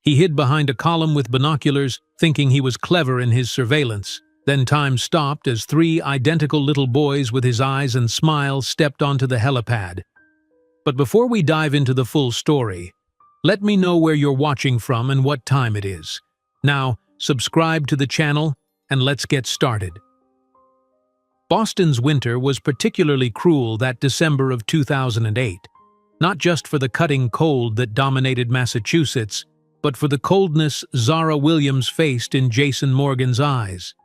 He hid behind a column with binoculars, thinking he was clever in his surveillance. Then time stopped as three identical little boys with his eyes and smile stepped onto the helipad. But before we dive into the full story, let me know where you're watching from and what time it is. Now, subscribe to the channel and let's get started. Boston's winter was particularly cruel that December of 2008, not just for the cutting cold that dominated Massachusetts, but for the coldness Zara Williams faced in Jason Morgan's eyes.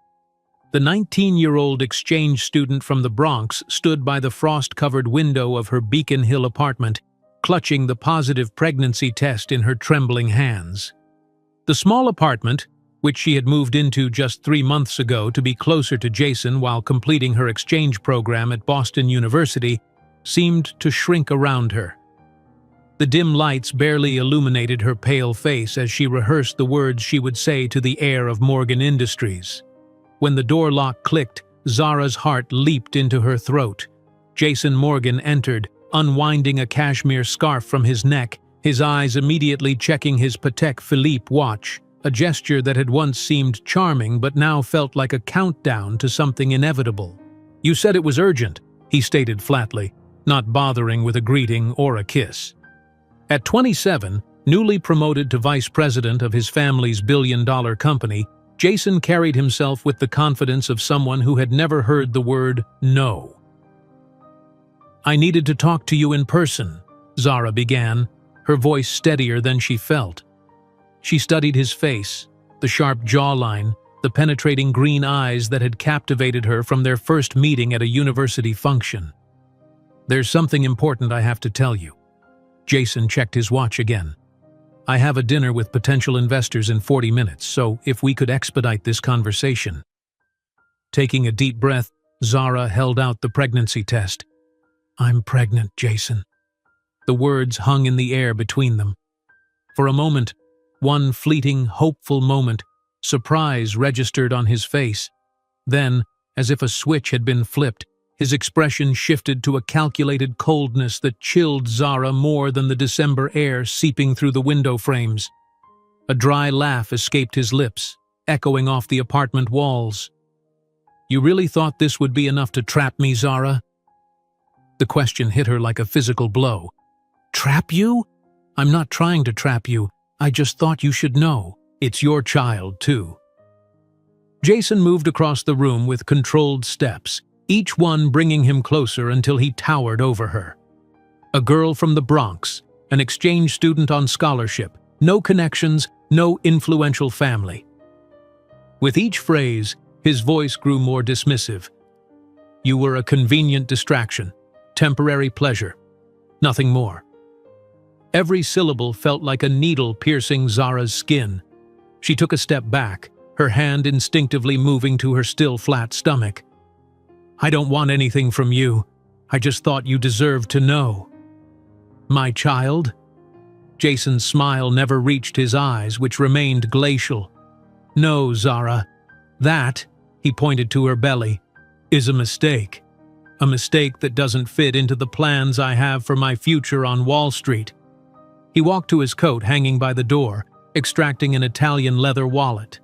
The 19-year-old exchange student from the Bronx stood by the frost-covered window of her Beacon Hill apartment, clutching the positive pregnancy test in her trembling hands. The small apartment, which she had moved into just 3 months ago to be closer to Jason while completing her exchange program at Boston University, seemed to shrink around her. The dim lights barely illuminated her pale face as she rehearsed the words she would say to the heir of Morgan Industries. When the door lock clicked, Zara's heart leaped into her throat. Jason Morgan entered, unwinding a cashmere scarf from his neck, his eyes immediately checking his Patek Philippe watch, a gesture that had once seemed charming but now felt like a countdown to something inevitable. "You said it was urgent," he stated flatly, not bothering with a greeting or a kiss. At 27, newly promoted to vice president of his family's billion-dollar company, Jason carried himself with the confidence of someone who had never heard the word no. "I needed to talk to you in person," Zara began, her voice steadier than she felt. She studied his face, the sharp jawline, the penetrating green eyes that had captivated her from their first meeting at a university function. "There's something important I have to tell you." Jason checked his watch again. "I have a dinner with potential investors in 40 minutes, so if we could expedite this conversation." Taking a deep breath, Zara held out the pregnancy test. "I'm pregnant, Jason." The words hung in the air between them. For a moment, one fleeting, hopeful moment, surprise registered on his face. Then, as if a switch had been flipped, his expression shifted to a calculated coldness that chilled Zara more than the December air seeping through the window frames. A dry laugh escaped his lips, echoing off the apartment walls. "You really thought this would be enough to trap me, Zara?" The question hit her like a physical blow. "Trap you? I'm not trying to trap you. I just thought you should know. It's your child, too." Jason moved across the room with controlled steps, each one bringing him closer until he towered over her. A girl from the Bronx, an exchange student on scholarship, no connections, no influential family. With each phrase, his voice grew more dismissive. "You were a convenient distraction, temporary pleasure, nothing more." Every syllable felt like a needle piercing Zara's skin. She took a step back, her hand instinctively moving to her still flat stomach. "I don't want anything from you. I just thought you deserved to know." "My child?" Jason's smile never reached his eyes, which remained glacial. "No, Zara. That," he pointed to her belly, "is a mistake. A mistake that doesn't fit into the plans I have for my future on Wall Street." He walked to his coat hanging by the door, extracting an Italian leather wallet.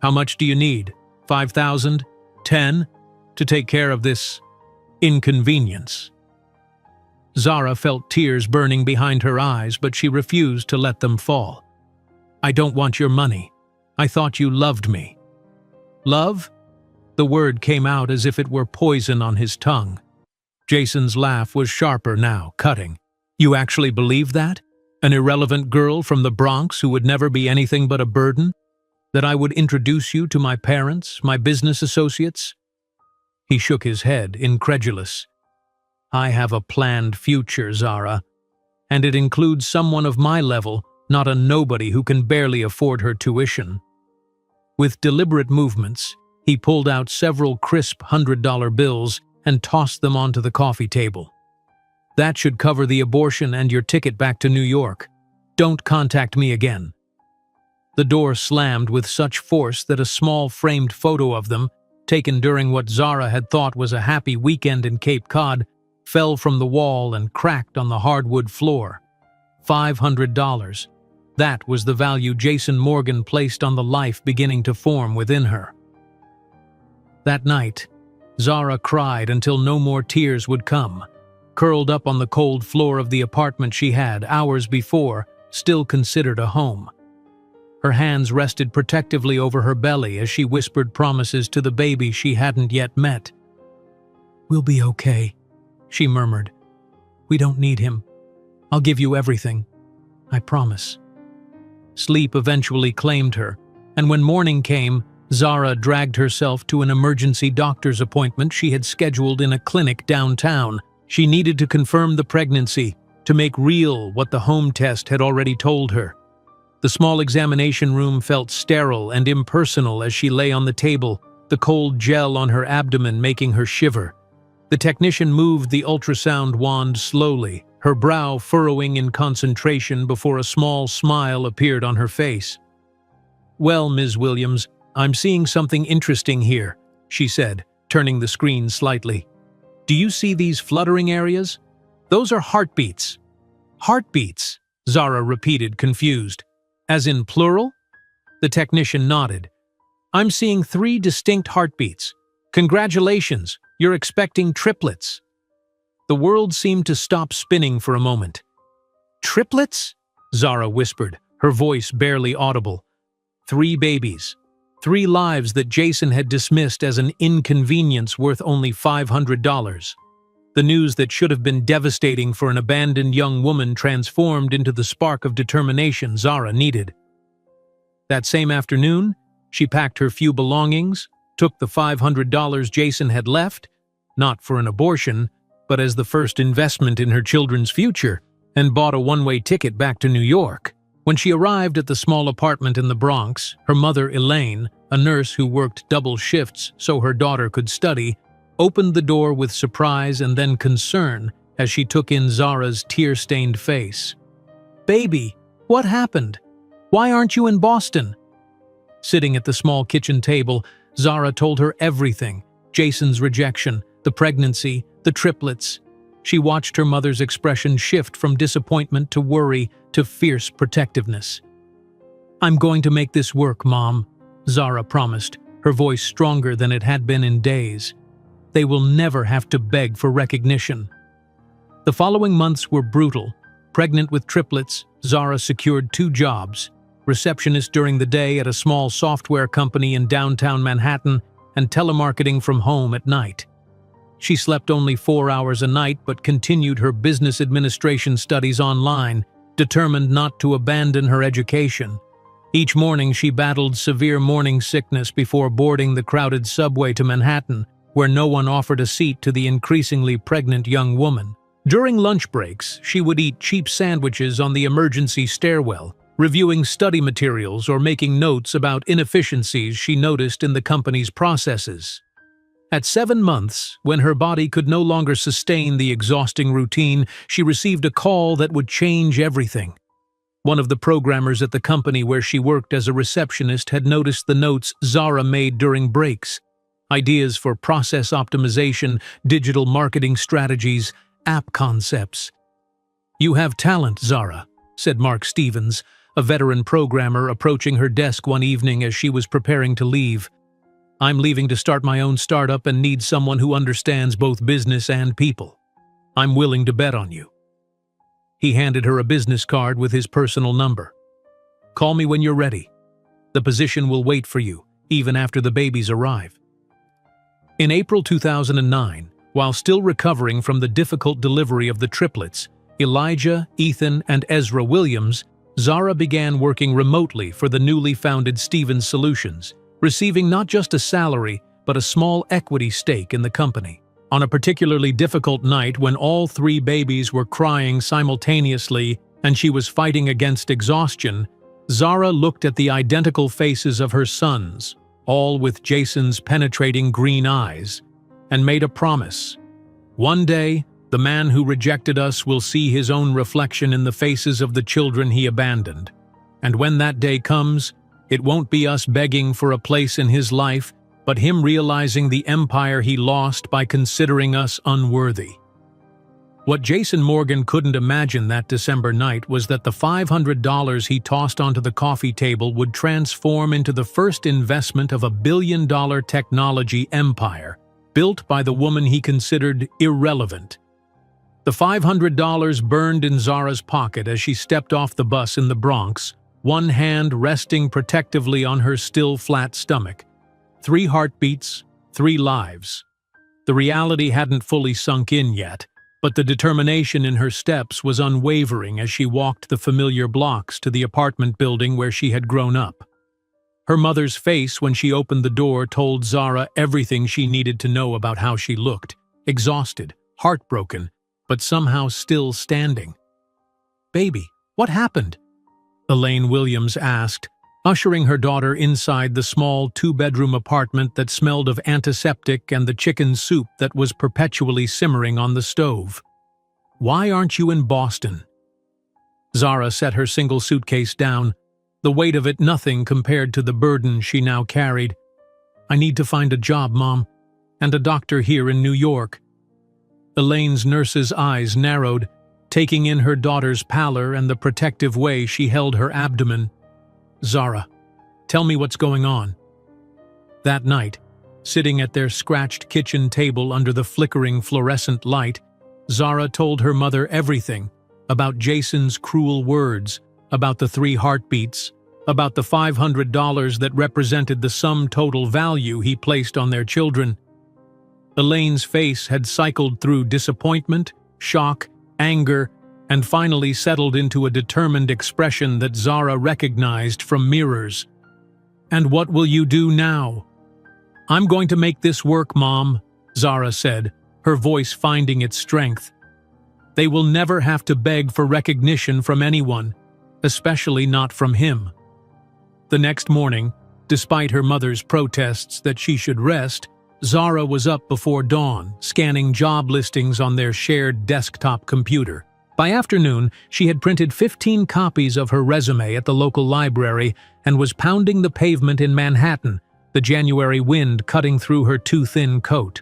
"How much do you need? 5,000? 10? To take care of this inconvenience?" Zara felt tears burning behind her eyes, but she refused to let them fall. "I don't want your money. I thought you loved me." "Love?" The word came out as if it were poison on his tongue. Jason's laugh was sharper now, cutting. "You actually believe that? An irrelevant girl from the Bronx who would never be anything but a burden? That I would introduce you to my parents, my business associates?" He shook his head, incredulous. "I have a planned future, Zara, and it includes someone of my level, not a nobody who can barely afford her tuition." With deliberate movements, he pulled out several crisp $100 bills and tossed them onto the coffee table. "That should cover the abortion and your ticket back to New York. Don't contact me again." The door slammed with such force that a small framed photo of them, taken during what Zara had thought was a happy weekend in Cape Cod, fell from the wall and cracked on the hardwood floor. $500. That was the value Jason Morgan placed on the life beginning to form within her. That night, Zara cried until no more tears would come, curled up on the cold floor of the apartment she had, hours before, still considered a home. Her hands rested protectively over her belly as she whispered promises to the baby she hadn't yet met. "We'll be okay," she murmured. "We don't need him. I'll give you everything. I promise." Sleep eventually claimed her, and when morning came, Zara dragged herself to an emergency doctor's appointment she had scheduled in a clinic downtown. She needed to confirm the pregnancy, to make real what the home test had already told her. The small examination room felt sterile and impersonal as she lay on the table, the cold gel on her abdomen making her shiver. The technician moved the ultrasound wand slowly, her brow furrowing in concentration before a small smile appeared on her face. "Well, Ms. Williams, I'm seeing something interesting here," she said, turning the screen slightly. "Do you see these fluttering areas? Those are heartbeats." "Heartbeats," Zara repeated, confused. "As in plural?" The technician nodded. "I'm seeing 3 distinct heartbeats. Congratulations, you're expecting triplets." The world seemed to stop spinning for a moment. "Triplets?" Zara whispered, her voice barely audible. 3 babies. 3 lives that Jason had dismissed as an inconvenience worth only $500. The news that should have been devastating for an abandoned young woman transformed into the spark of determination Zara needed. That same afternoon, she packed her few belongings, took the $500 Jason had left, not for an abortion, but as the first investment in her children's future, and bought a one-way ticket back to New York. When she arrived at the small apartment in the Bronx, her mother, Elaine, a nurse who worked double shifts so her daughter could study, opened the door with surprise and then concern as she took in Zara's tear-stained face. "Baby, what happened? Why aren't you in Boston?" Sitting at the small kitchen table, Zara told her everything: Jason's rejection, the pregnancy, the triplets. She watched her mother's expression shift from disappointment to worry to fierce protectiveness. "I'm going to make this work, Mom," Zara promised, her voice stronger than it had been in days. "They will never have to beg for recognition." The following months were brutal. Pregnant with triplets, Zara secured 2 jobs: receptionist during the day at a small software company in downtown Manhattan and telemarketing from home at night. She slept only 4 hours a night but continued her business administration studies online, determined not to abandon her education. Each morning she battled severe morning sickness before boarding the crowded subway to Manhattan, where no one offered a seat to the increasingly pregnant young woman. During lunch breaks, she would eat cheap sandwiches on the emergency stairwell, reviewing study materials or making notes about inefficiencies she noticed in the company's processes. At 7 months, when her body could no longer sustain the exhausting routine, she received a call that would change everything. One of the programmers at the company where she worked as a receptionist had noticed the notes Zara made during breaks: ideas for process optimization, digital marketing strategies, app concepts. "You have talent, Zara," said Mark Stevens, a veteran programmer, approaching her desk one evening as she was preparing to leave. "I'm leaving to start my own startup and need someone who understands both business and people. I'm willing to bet on you." He handed her a business card with his personal number. "Call me when you're ready. The position will wait for you, even after the babies arrive." In April 2009, while still recovering from the difficult delivery of the triplets, Elijah, Ethan, and Ezra Williams, Zara began working remotely for the newly founded Stevens Solutions, receiving not just a salary, but a small equity stake in the company. On a particularly difficult night when all 3 babies were crying simultaneously and she was fighting against exhaustion, Zara looked at the identical faces of her sons, all with Jason's penetrating green eyes, and made a promise. "One day, the man who rejected us will see his own reflection in the faces of the children he abandoned. And when that day comes, it won't be us begging for a place in his life, but him realizing the empire he lost by considering us unworthy." What Jason Morgan couldn't imagine that December night was that the $500 he tossed onto the coffee table would transform into the first investment of a billion-dollar technology empire, built by the woman he considered irrelevant. The $500 burned in Zara's pocket as she stepped off the bus in the Bronx, one hand resting protectively on her still flat stomach. 3 heartbeats, 3 lives. The reality hadn't fully sunk in yet, but the determination in her steps was unwavering as she walked the familiar blocks to the apartment building where she had grown up. Her mother's face when she opened the door told Zara everything she needed to know about how she looked, exhausted, heartbroken, but somehow still standing. "Baby, what happened?" Elaine Williams asked, ushering her daughter inside the small 2-bedroom apartment that smelled of antiseptic and the chicken soup that was perpetually simmering on the stove. "Why aren't you in Boston?" Zara set her single suitcase down, the weight of it nothing compared to the burden she now carried. "I need to find a job, Mom, and a doctor here in New York." Elaine's nurse's eyes narrowed, taking in her daughter's pallor and the protective way she held her abdomen. "Zara, tell me what's going on." That night, sitting at their scratched kitchen table under the flickering fluorescent light, Zara told her mother everything about Jason's cruel words, about the 3 heartbeats, about the $500 that represented the sum total value he placed on their children. Elaine's face had cycled through disappointment, shock, anger, and finally settled into a determined expression that Zara recognized from mirrors. "And what will you do now?" "I'm going to make this work, Mom," Zara said, her voice finding its strength. "They will never have to beg for recognition from anyone, especially not from him." The next morning, despite her mother's protests that she should rest, Zara was up before dawn, scanning job listings on their shared desktop computer. By afternoon, she had printed 15 copies of her resume at the local library and was pounding the pavement in Manhattan, the January wind cutting through her too thin coat.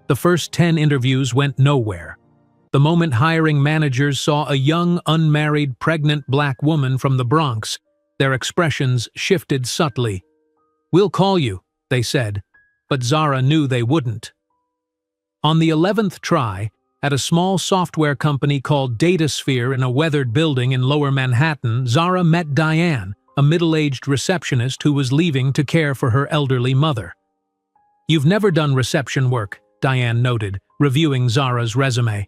The first 10 interviews went nowhere. The moment hiring managers saw a young, unmarried, pregnant black woman from the Bronx, their expressions shifted subtly. "We'll call you," they said, but Zara knew they wouldn't. On the 11th try, at a small software company called DataSphere in a weathered building in Lower Manhattan, Zara met Diane, a middle-aged receptionist who was leaving to care for her elderly mother. "You've never done reception work," Diane noted, reviewing Zara's resume.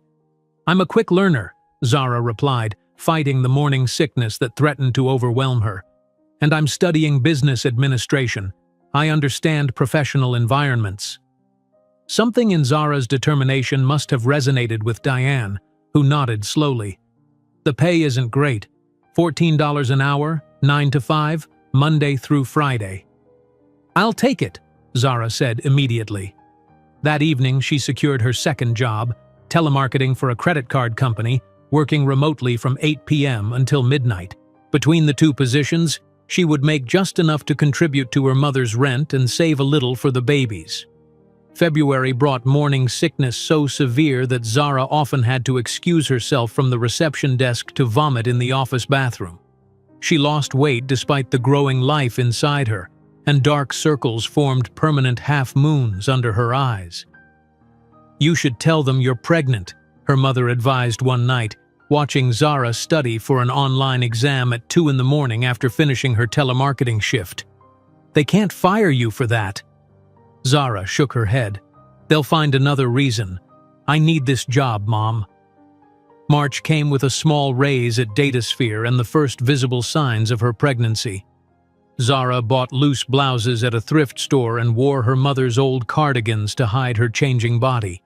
"I'm a quick learner," Zara replied, fighting the morning sickness that threatened to overwhelm her. "And I'm studying business administration. I understand professional environments." Something in Zara's determination must have resonated with Diane, who nodded slowly. "The pay isn't great. $14 an hour, 9 to 5, Monday through Friday." "I'll take it," Zara said immediately. That evening, she secured her second job, telemarketing for a credit card company, working remotely from 8 p.m. until midnight. Between the 2 positions, she would make just enough to contribute to her mother's rent and save a little for the babies. February brought morning sickness so severe that Zara often had to excuse herself from the reception desk to vomit in the office bathroom. She lost weight despite the growing life inside her, and dark circles formed permanent half-moons under her eyes. "You should tell them you're pregnant," her mother advised one night, watching Zara study for an online exam at 2 in the morning after finishing her telemarketing shift. "They can't fire you for that." Zara shook her head. "They'll find another reason. I need this job, Mom." March came with a small raise at DataSphere and the first visible signs of her pregnancy. Zara bought loose blouses at a thrift store and wore her mother's old cardigans to hide her changing body.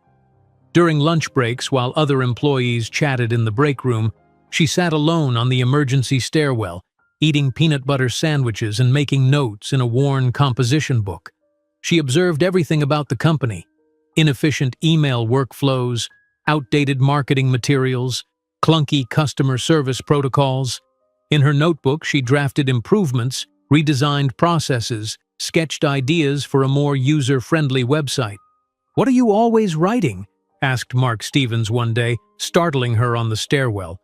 During lunch breaks, while other employees chatted in the break room, she sat alone on the emergency stairwell, eating peanut butter sandwiches and making notes in a worn composition book. She observed everything about the company: inefficient email workflows, outdated marketing materials, clunky customer service protocols. In her notebook, she drafted improvements, redesigned processes, sketched ideas for a more user-friendly website. "What are you always writing?" asked Mark Stevens one day, startling her on the stairwell.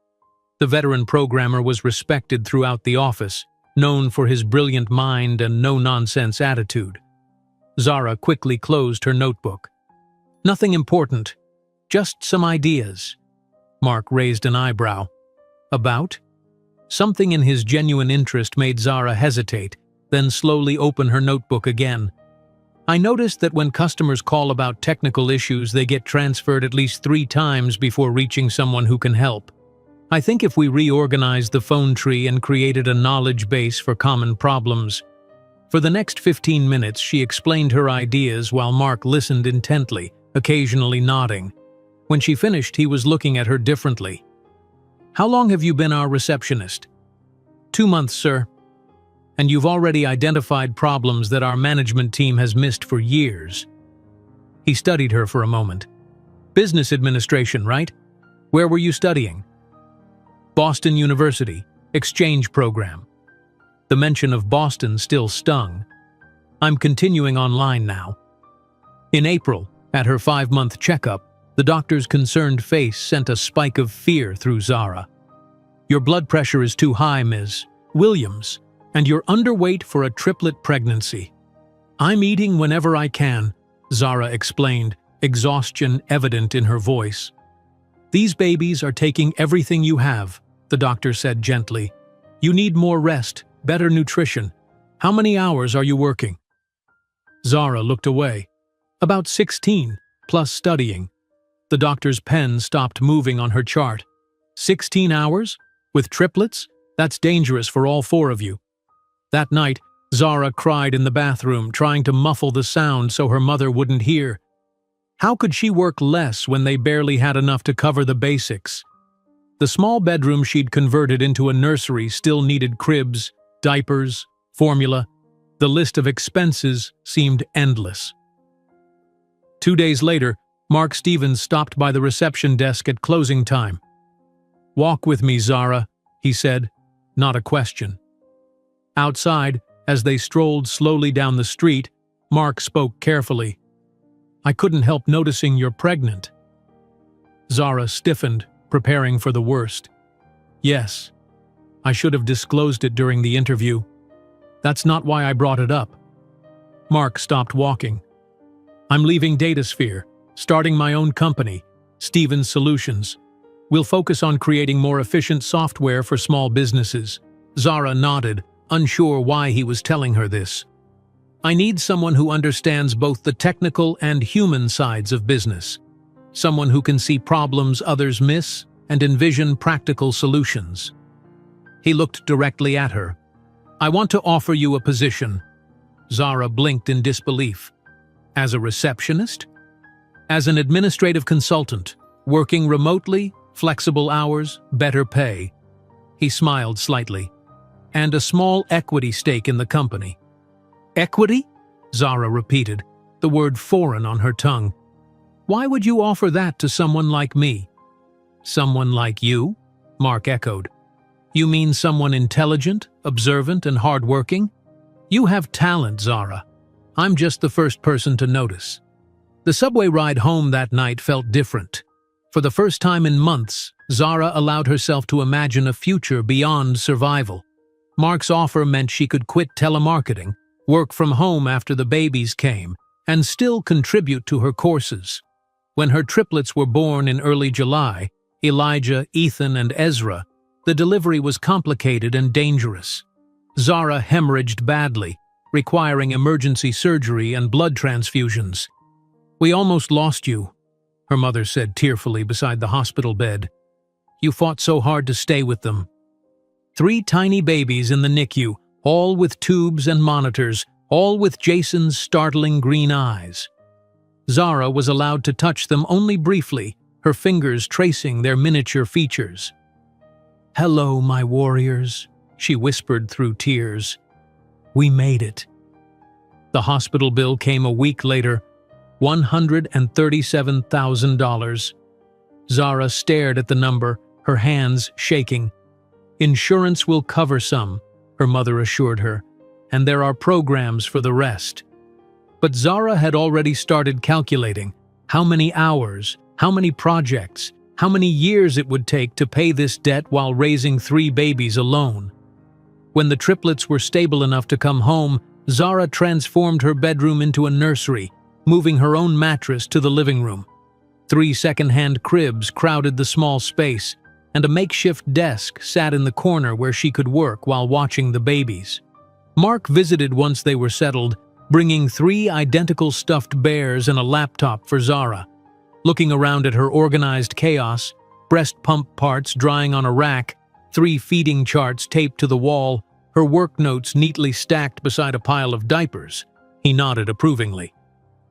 The veteran programmer was respected throughout the office, known for his brilliant mind and no-nonsense attitude. Zara quickly closed her notebook. "Nothing important, just some ideas." Mark raised an eyebrow. "About?" Something in his genuine interest made Zara hesitate, then slowly open her notebook again. "I noticed that when customers call about technical issues, they get transferred at least 3 times before reaching someone who can help. I think if we reorganized the phone tree and created a knowledge base for common problems." For the next 15 minutes, she explained her ideas while Mark listened intently, occasionally nodding. When she finished, he was looking at her differently. "How long have you been our receptionist?" 2 months, sir. "And you've already identified problems that our management team has missed for years." He studied her for a moment. "Business administration, right? Where were you studying?" "Boston University, exchange program." The mention of Boston still stung. "I'm continuing online now." In April, at her 5-month checkup, the doctor's concerned face sent a spike of fear through Zara. "Your blood pressure is too high, Ms. Williams, and you're underweight for a triplet pregnancy." "I'm eating whenever I can," Zara explained, exhaustion evident in her voice. "These babies are taking everything you have," the doctor said gently. "You need more rest, better nutrition. How many hours are you working?" Zara looked away. "About 16, plus studying." The doctor's pen stopped moving on her chart. 16 hours? With triplets? That's dangerous for all 4 of you." That night, Zara cried in the bathroom, trying to muffle the sound so her mother wouldn't hear. How could she work less when they barely had enough to cover the basics? The small bedroom she'd converted into a nursery still needed cribs, diapers, formula. The list of expenses seemed endless. 2 days later, Mark Stevens stopped by the reception desk at closing time. "Walk with me, Zara," he said, not a question. Outside, as they strolled slowly down the street, Mark spoke carefully. "I couldn't help noticing you're pregnant." Zara stiffened, preparing for the worst. "Yes, I should have disclosed it during the interview. That's not why I brought it up." Mark stopped walking. "I'm leaving Datasphere, starting my own company, Stevens Solutions. We'll focus on creating more efficient software for small businesses." Zara nodded, unsure why he was telling her this. "I need someone who understands both the technical and human sides of business. Someone who can see problems others miss and envision practical solutions." He looked directly at her. "I want to offer you a position." Zara blinked in disbelief. "As a receptionist?" "As an administrative consultant, working remotely, flexible hours, better pay." He smiled slightly. "And a small equity stake in the company." "Equity?" Zara repeated, the word foreign on her tongue. "Why would you offer that to someone like me?" "Someone like you?" Mark echoed. "You mean someone intelligent, observant, and hardworking? You have talent, Zara. I'm just the first person to notice." The subway ride home that night felt different. For the first time in months, Zara allowed herself to imagine a future beyond survival. Mark's offer meant she could quit telemarketing, work from home after the babies came, and still contribute to her courses. When her triplets were born in early July, Elijah, Ethan, and Ezra, the delivery was complicated and dangerous. Zara hemorrhaged badly, requiring emergency surgery and blood transfusions. "We almost lost you," her mother said tearfully beside the hospital bed. "You fought so hard to stay with them." 3 tiny babies in the NICU, all with tubes and monitors, all with Jason's startling green eyes. Zara was allowed to touch them only briefly, her fingers tracing their miniature features. "Hello, my warriors," she whispered through tears. "We made it." The hospital bill came a week later, $137,000. Zara stared at the number, her hands shaking. "Insurance will cover some," her mother assured her, "and there are programs for the rest." But Zara had already started calculating how many hours, How many projects, how many years it would take to pay this debt while raising 3 babies alone. When the triplets were stable enough to come home, Zara transformed her bedroom into a nursery, moving her own mattress to the living room. 3 second-hand cribs crowded the small space, and a makeshift desk sat in the corner where she could work while watching the babies. Mark visited once they were settled, bringing 3 identical stuffed bears and a laptop for Zara. Looking around at her organized chaos, breast pump parts drying on a rack, 3 feeding charts taped to the wall, her work notes neatly stacked beside a pile of diapers, he nodded approvingly.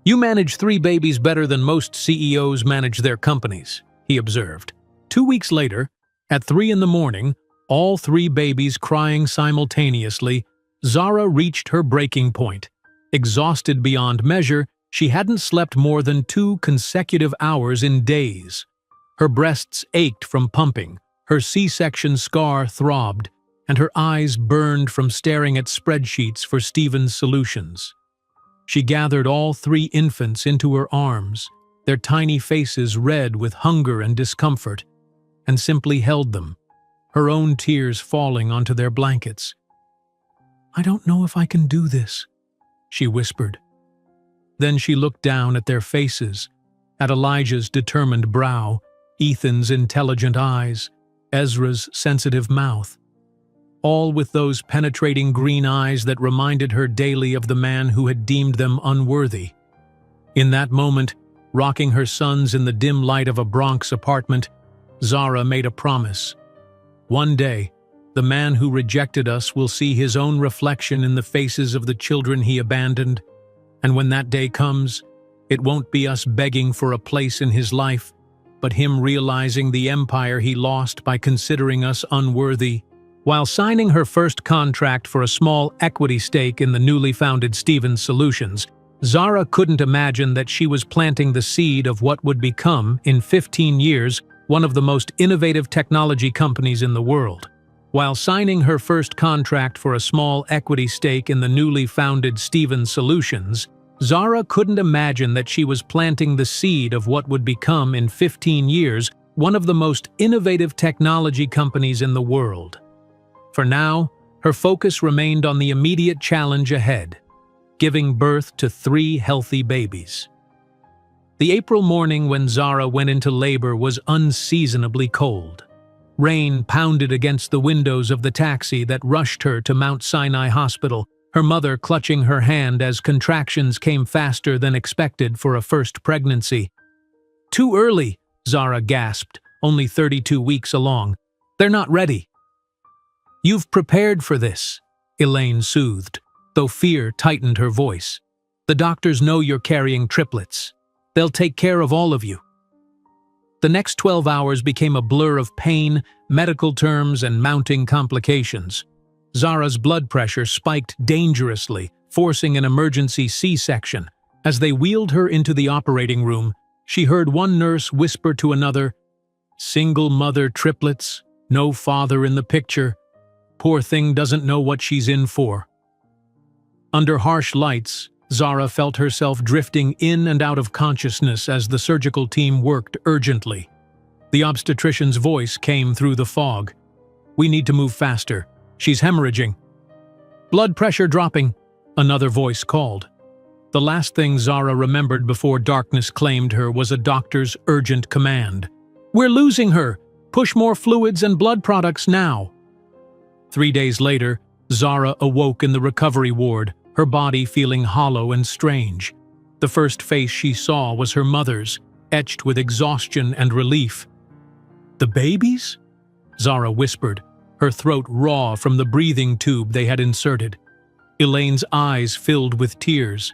"You manage 3 babies better than most CEOs manage their companies," he observed. 2 weeks later, at 3 in the morning, all 3 babies crying simultaneously, Zara reached her breaking point. Exhausted beyond measure, she hadn't slept more than 2 consecutive hours in days. Her breasts ached from pumping, her C-section scar throbbed, and her eyes burned from staring at spreadsheets for Stephen's solutions. She gathered all 3 infants into her arms, their tiny faces red with hunger and discomfort, and simply held them, her own tears falling onto their blankets. "I don't know if I can do this," she whispered. Then she looked down at their faces, at Elijah's determined brow, Ethan's intelligent eyes, Ezra's sensitive mouth, all with those penetrating green eyes that reminded her daily of the man who had deemed them unworthy. In that moment, rocking her sons in the dim light of a Bronx apartment, Zara made a promise. One day, the man who rejected us will see his own reflection in the faces of the children he abandoned, and when that day comes, it won't be us begging for a place in his life, but him realizing the empire he lost by considering us unworthy. While signing her first contract for a small equity stake in the newly founded Stevens Solutions, Zara couldn't imagine that she was planting the seed of what would become, in 15 years, one of the most innovative technology companies in the world. While signing her first contract for a small equity stake in the newly founded Stevens Solutions, Zara couldn't imagine that she was planting the seed of what would become, in 15 years, one of the most innovative technology companies in the world. For now, her focus remained on the immediate challenge ahead, giving birth to 3 healthy babies. The April morning when Zara went into labor was unseasonably cold. Rain pounded against the windows of the taxi that rushed her to Mount Sinai Hospital, her mother clutching her hand as contractions came faster than expected for a first pregnancy. "Too early," Zara gasped, only 32 weeks along. "They're not ready." "You've prepared for this," Elaine soothed, though fear tightened her voice. "The doctors know you're carrying triplets. They'll take care of all of you." The next 12 hours became a blur of pain, medical terms, and mounting complications. Zara's blood pressure spiked dangerously, forcing an emergency C-section. As they wheeled her into the operating room, she heard one nurse whisper to another, "Single mother triplets, no father in the picture. Poor thing doesn't know what she's in for." Under harsh lights, Zara felt herself drifting in and out of consciousness as the surgical team worked urgently. The obstetrician's voice came through the fog. "We need to move faster. She's hemorrhaging." "Blood pressure dropping," another voice called. The last thing Zara remembered before darkness claimed her was a doctor's urgent command. "We're losing her! Push more fluids and blood products now!" 3 days later, Zara awoke in the recovery ward, her body feeling hollow and strange. The first face she saw was her mother's, etched with exhaustion and relief. "The babies?" Zara whispered, her throat raw from the breathing tube they had inserted. Elaine's eyes filled with tears.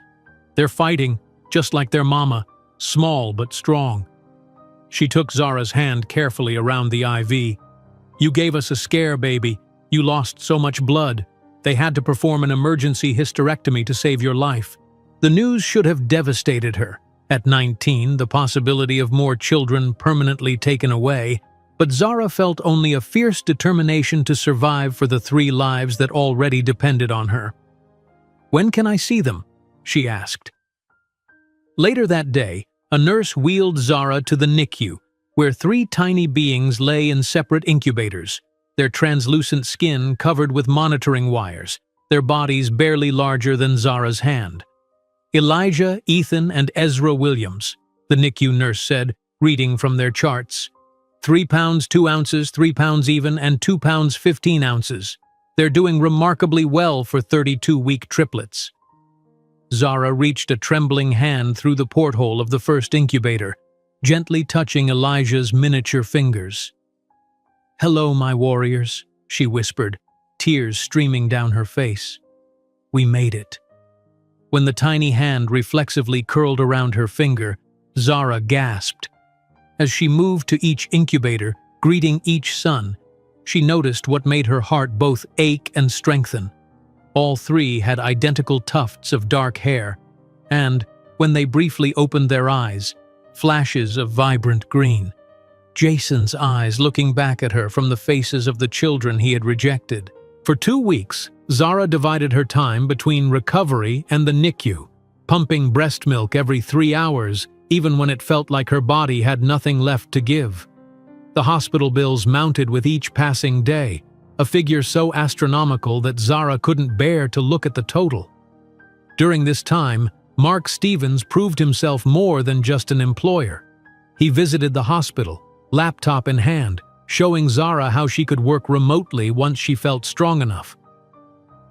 "They're fighting, just like their mama, small but strong." She took Zara's hand carefully around the IV. "You gave us a scare, baby. You lost so much blood. They had to perform an emergency hysterectomy to save your life." The news should have devastated her. At 19, the possibility of more children permanently taken away, but Zara felt only a fierce determination to survive for the 3 lives that already depended on her. "When can I see them?" she asked. Later that day, A nurse wheeled Zara to the NICU, where three tiny beings lay in separate incubators, their translucent skin covered with monitoring wires, their bodies barely larger than Zara's hand. Elijah, Ethan, and Ezra Williams, the NICU nurse said, reading from their charts. 3 pounds 2 ounces, 3 pounds even, and 2 pounds 15 ounces. They're doing remarkably well for 32-week triplets. Zara reached a trembling hand through the porthole of the first incubator, gently touching Elijah's miniature fingers. "Hello, my warriors," she whispered, tears streaming down her face. "We made it." When the tiny hand reflexively curled around her finger, Zara gasped. As she moved to each incubator, greeting each son, she noticed what made her heart both ache and strengthen. All three had identical tufts of dark hair, and, when they briefly opened their eyes, flashes of vibrant green. Jason's eyes looking back at her from the faces of the children he had rejected. For 2 weeks, Zara divided her time between recovery and the NICU, pumping breast milk every 3 hours, even when it felt like her body had nothing left to give. The hospital bills mounted with each passing day, a figure so astronomical that Zara couldn't bear to look at the total. During this time, Mark Stevens proved himself more than just an employer. He visited the hospital, laptop in hand, showing Zara how she could work remotely once she felt strong enough.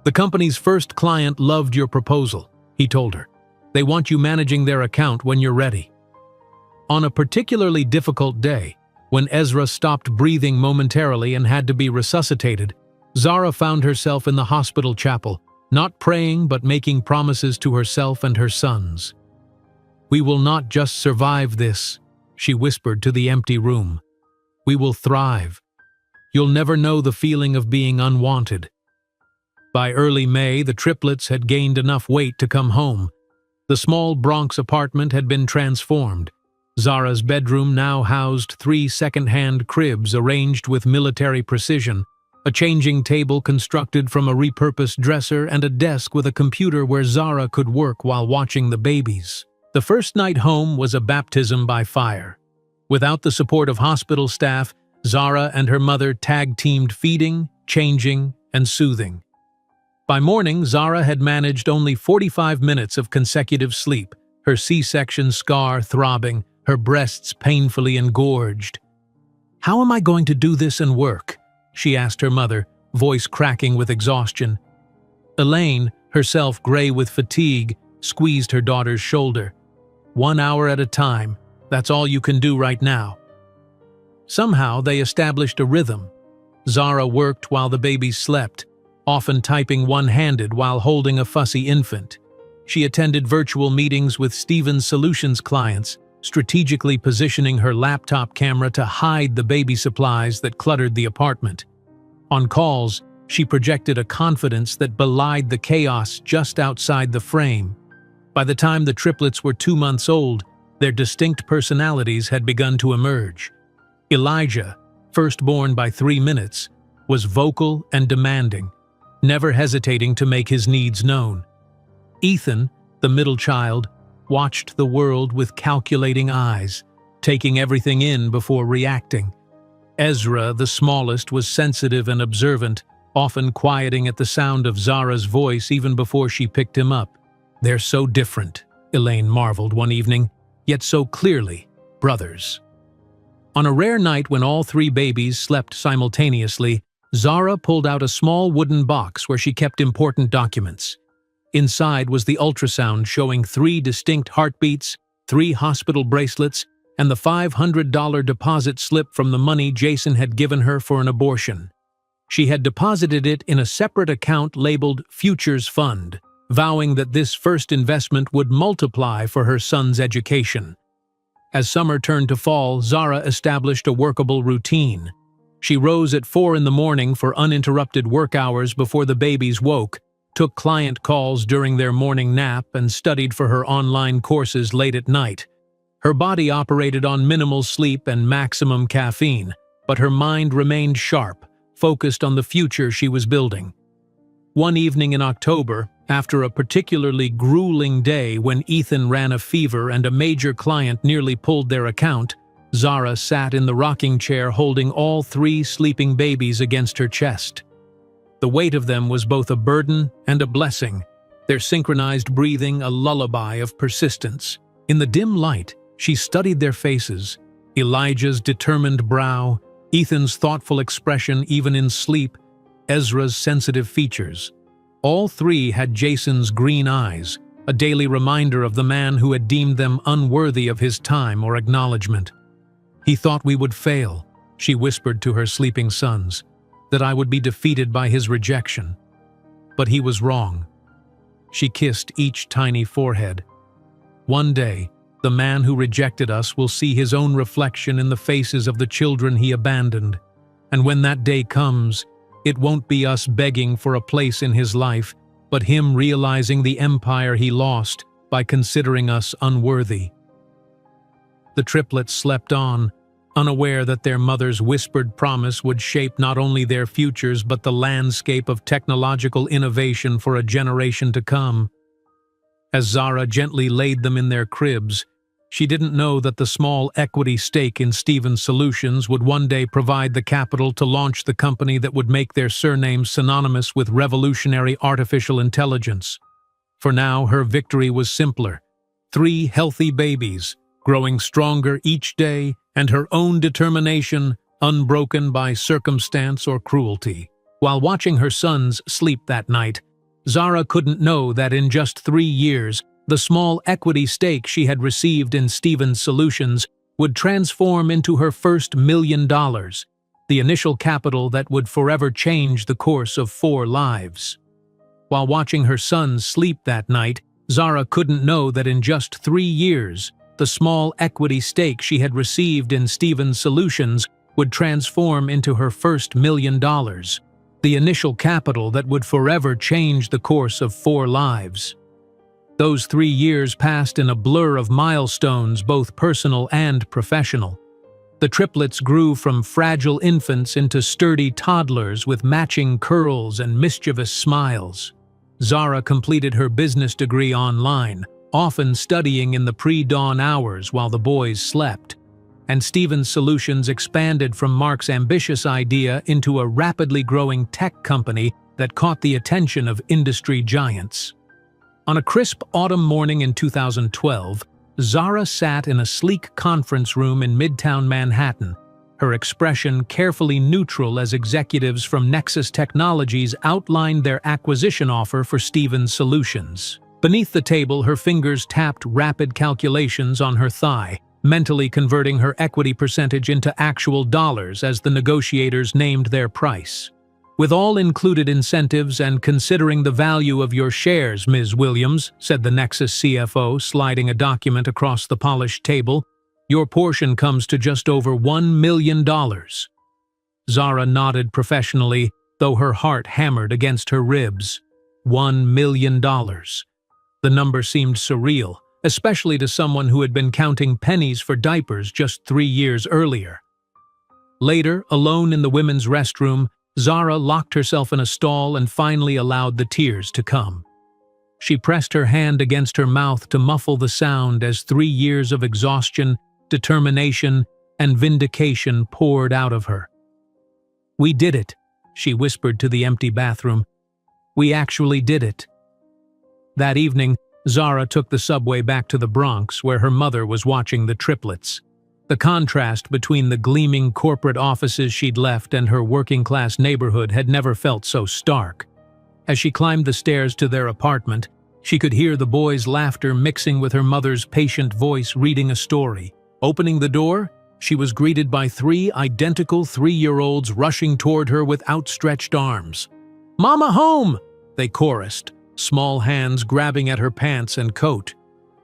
"The company's first client loved your proposal," he told her. "They want you managing their account when you're ready." On a particularly difficult day, when Ezra stopped breathing momentarily and had to be resuscitated, Zara found herself in the hospital chapel, not praying but making promises to herself and her sons. "We will not just survive this," she whispered to the empty room. "We will thrive. You'll never know the feeling of being unwanted." By early May, the triplets had gained enough weight to come home. The small Bronx apartment had been transformed. Zara's bedroom now housed 3 second-hand cribs arranged with military precision, a changing table constructed from a repurposed dresser, and a desk with a computer where Zara could work while watching the babies. The first night home was a baptism by fire. Without the support of hospital staff, Zara and her mother tag-teamed feeding, changing, and soothing. By morning, Zara had managed only 45 minutes of consecutive sleep, her C-section scar throbbing, her breasts painfully engorged. "How am I going to do this and work?" she asked her mother, voice cracking with exhaustion. Elaine, herself gray with fatigue, squeezed her daughter's shoulder. "1 hour at a time. That's all you can do right now." Somehow they established a rhythm. Zara worked while the babies slept, often typing one-handed while holding a fussy infant. She attended virtual meetings with Stevens Solutions clients, strategically positioning her laptop camera to hide the baby supplies that cluttered the apartment. On calls, she projected a confidence that belied the chaos just outside the frame. By the time the triplets were 2 months old, their distinct personalities had begun to emerge. Elijah, firstborn by 3 minutes, was vocal and demanding, never hesitating to make his needs known. Ethan, the middle child, watched the world with calculating eyes, taking everything in before reacting. Ezra, the smallest, was sensitive and observant, often quieting at the sound of Zara's voice even before she picked him up. "They're so different," Elaine marveled one evening, "yet so clearly brothers." On a rare night when all 3 babies slept simultaneously, Zara pulled out a small wooden box where she kept important documents. Inside was the ultrasound showing 3 distinct heartbeats, 3 hospital bracelets, and the $500 deposit slip from the money Jason had given her for an abortion. She had deposited it in a separate account labeled Futures Fund, vowing that this first investment would multiply for her son's education. As summer turned to fall, Zara established a workable routine. She rose at 4 in the morning for uninterrupted work hours before the babies woke, took client calls during their morning nap, and studied for her online courses late at night. Her body operated on minimal sleep and maximum caffeine, but her mind remained sharp, focused on the future she was building. One evening in October, After a particularly grueling day when Ethan ran a fever and a major client nearly pulled their account, Zara sat in the rocking chair holding all 3 sleeping babies against her chest. The weight of them was both a burden and a blessing, their synchronized breathing a lullaby of persistence. In the dim light, she studied their faces, Elijah's determined brow, Ethan's thoughtful expression even in sleep, Ezra's sensitive features. All 3 had Jason's green eyes, a daily reminder of the man who had deemed them unworthy of his time or acknowledgement. "He thought we would fail," she whispered to her sleeping sons, "that I would be defeated by his rejection. But he was wrong." She kissed each tiny forehead. "One day, the man who rejected us will see his own reflection in the faces of the children he abandoned. And when that day comes, it won't be us begging for a place in his life, but him realizing the empire he lost by considering us unworthy." The triplets slept on, unaware that their mother's whispered promise would shape not only their futures but the landscape of technological innovation for a generation to come. As Zara gently laid them in their cribs, she didn't know that the small equity stake in Stevens Solutions would one day provide the capital to launch the company that would make their surnames synonymous with revolutionary artificial intelligence. For now, her victory was simpler: 3 healthy babies, growing stronger each day, and her own determination, unbroken by circumstance or cruelty. While watching her sons sleep that night, Zara couldn't know that in just 3 years, the small equity stake she had received in Stevens Solutions would transform into her first $1 million, the initial capital that would forever change the course of 4 lives. While watching her sons sleep that night, Zara couldn't know that in just 3 years, the small equity stake she had received in Stevens Solutions would transform into her first $1 million, the initial capital that would forever change the course of 4 lives. Those 3 years passed in a blur of milestones, both personal and professional. The triplets grew from fragile infants into sturdy toddlers with matching curls and mischievous smiles. Zara completed her business degree online, often studying in the pre-dawn hours while the boys slept. And Stevens Solutions expanded from Mark's ambitious idea into a rapidly growing tech company that caught the attention of industry giants. On a crisp autumn morning in 2012, Zara sat in a sleek conference room in Midtown Manhattan, her expression carefully neutral as executives from Nexus Technologies outlined their acquisition offer for Stevens Solutions. Beneath the table, her fingers tapped rapid calculations on her thigh, mentally converting her equity percentage into actual dollars as the negotiators named their price. "With all included incentives and considering the value of your shares, Ms. Williams," said the Nexus CFO, sliding a document across the polished table, "your portion comes to just over $1 million. Zara nodded professionally, though her heart hammered against her ribs. $1 million. The number seemed surreal, especially to someone who had been counting pennies for diapers just 3 years earlier. Later, alone in the women's restroom, Zara locked herself in a stall and finally allowed the tears to come. She pressed her hand against her mouth to muffle the sound as 3 years of exhaustion, determination, and vindication poured out of her. "We did it," she whispered to the empty bathroom. "We actually did it." That evening, Zara took the subway back to the Bronx, where her mother was watching the triplets. The contrast between the gleaming corporate offices she'd left and her working-class neighborhood had never felt so stark. As she climbed the stairs to their apartment, she could hear the boys' laughter mixing with her mother's patient voice reading a story. Opening the door, she was greeted by 3 identical 3-year-olds rushing toward her with outstretched arms. "Mama home!" they chorused, small hands grabbing at her pants and coat.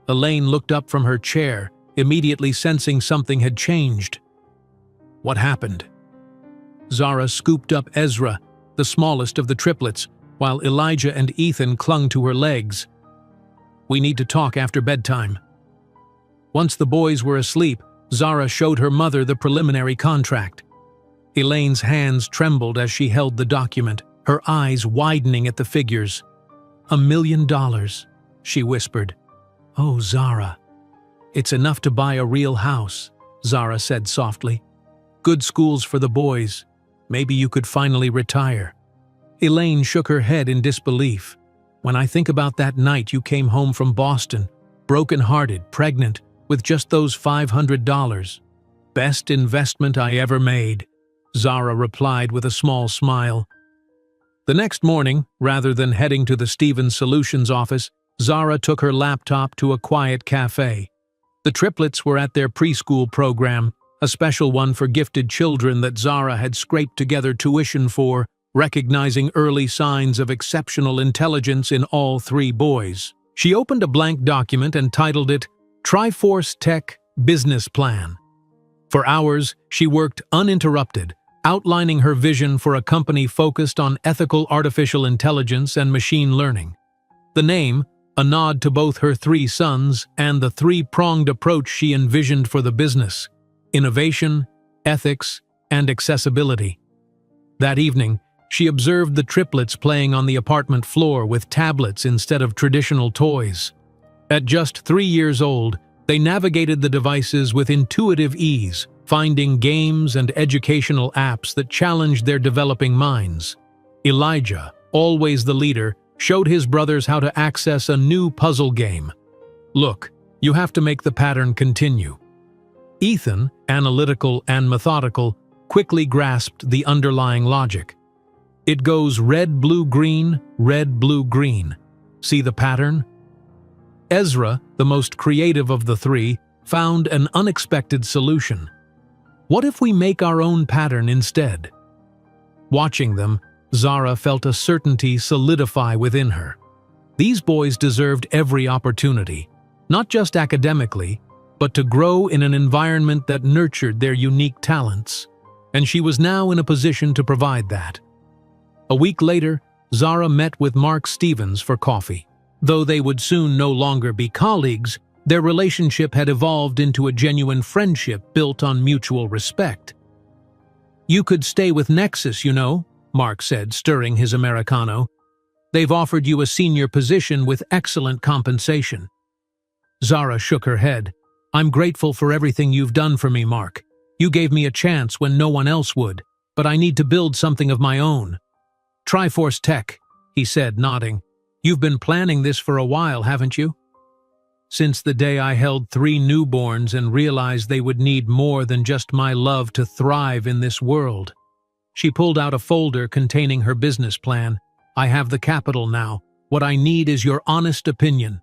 Elaine looked up from her chair, immediately sensing something had changed. "What happened?" Zara scooped up Ezra, the smallest of the triplets, while Elijah and Ethan clung to her legs. "We need to talk after bedtime." Once the boys were asleep, Zara showed her mother the preliminary contract. Elaine's hands trembled as she held the document, her eyes widening at the figures. $1 million, she whispered. Oh, Zara. It's enough to buy a real house, Zara said softly. Good schools for the boys. Maybe you could finally retire. Elaine shook her head in disbelief. When I think about that night you came home from Boston, broken-hearted, pregnant, with just those $500. Best investment I ever made, Zara replied with a small smile. The next morning, rather than heading to the Stevens Solutions office, Zara took her laptop to a quiet cafe. The triplets were at their preschool program, a special one for gifted children that Zara had scraped together tuition for, recognizing early signs of exceptional intelligence in all three boys. She opened a blank document and titled it Triforce Tech Business Plan. For hours, she worked uninterrupted, outlining her vision for a company focused on ethical artificial intelligence and machine learning. The name, a nod to both her three sons and the three-pronged approach she envisioned for the business: innovation, ethics, and accessibility. That evening, she observed the triplets playing on the apartment floor with tablets instead of traditional toys. At just 3 years old, they navigated the devices with intuitive ease, finding games and educational apps that challenged their developing minds. Elijah, always the leader, showed his brothers how to access a new puzzle game. Look, you have to make the pattern continue. Ethan, analytical and methodical, quickly grasped the underlying logic. It goes red, blue, green, red, blue, green. See the pattern? Ezra, the most creative of the three, found an unexpected solution. What if we make our own pattern instead? Watching them, Zara felt a certainty solidify within her. These boys deserved every opportunity, not just academically, but to grow in an environment that nurtured their unique talents. And she was now in a position to provide that. A week later, Zara met with Mark Stevens for coffee. Though they would soon no longer be colleagues, their relationship had evolved into a genuine friendship built on mutual respect. You could stay with Nexus, you know, Mark said, stirring his Americano. They've offered you a senior position with excellent compensation. Zara shook her head. I'm grateful for everything you've done for me, Mark. You gave me a chance when no one else would, but I need to build something of my own. Triforce Tech, he said, nodding. You've been planning this for a while, haven't you? Since the day I held 3 newborns and realized they would need more than just my love to thrive in this world. She pulled out a folder containing her business plan. I have the capital now. What I need is your honest opinion.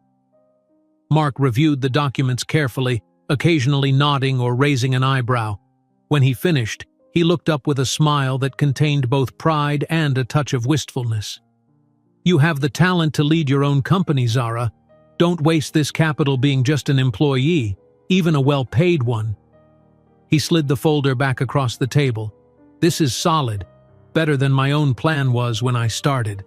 Mark reviewed the documents carefully, occasionally nodding or raising an eyebrow. When he finished, he looked up with a smile that contained both pride and a touch of wistfulness. You have the talent to lead your own company, Zara. Don't waste this capital being just an employee, even a well-paid one. He slid the folder back across the table. This is solid, better than my own plan was when I started.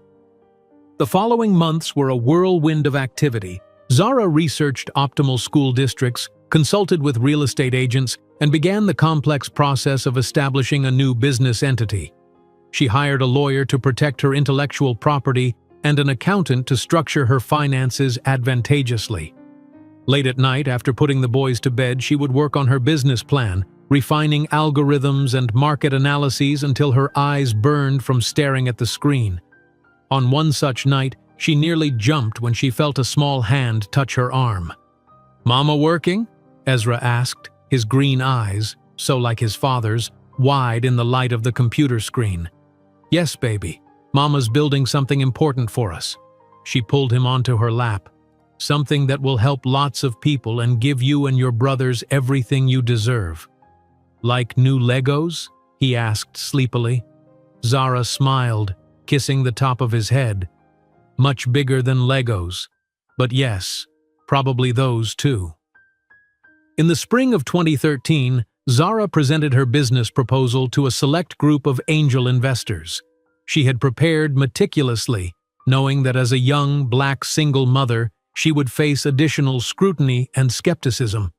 The following months were a whirlwind of activity. Zara researched optimal school districts, consulted with real estate agents, and began the complex process of establishing a new business entity. She hired a lawyer to protect her intellectual property and an accountant to structure her finances advantageously. Late at night, after putting the boys to bed, she would work on her business plan, refining algorithms and market analyses until her eyes burned from staring at the screen. On one such night, she nearly jumped when she felt a small hand touch her arm. "Mama working?" Ezra asked, his green eyes, so like his father's, wide in the light of the computer screen. "Yes, baby. Mama's building something important for us." She pulled him onto her lap. "Something that will help lots of people and give you and your brothers everything you deserve." "Like new Legos?" he asked sleepily. Zara smiled, kissing the top of his head. "Much bigger than Legos. But yes, probably those too." In the spring of 2013, Zara presented her business proposal to a select group of angel investors. She had prepared meticulously, knowing that as a young, black single mother, she would face additional scrutiny and skepticism.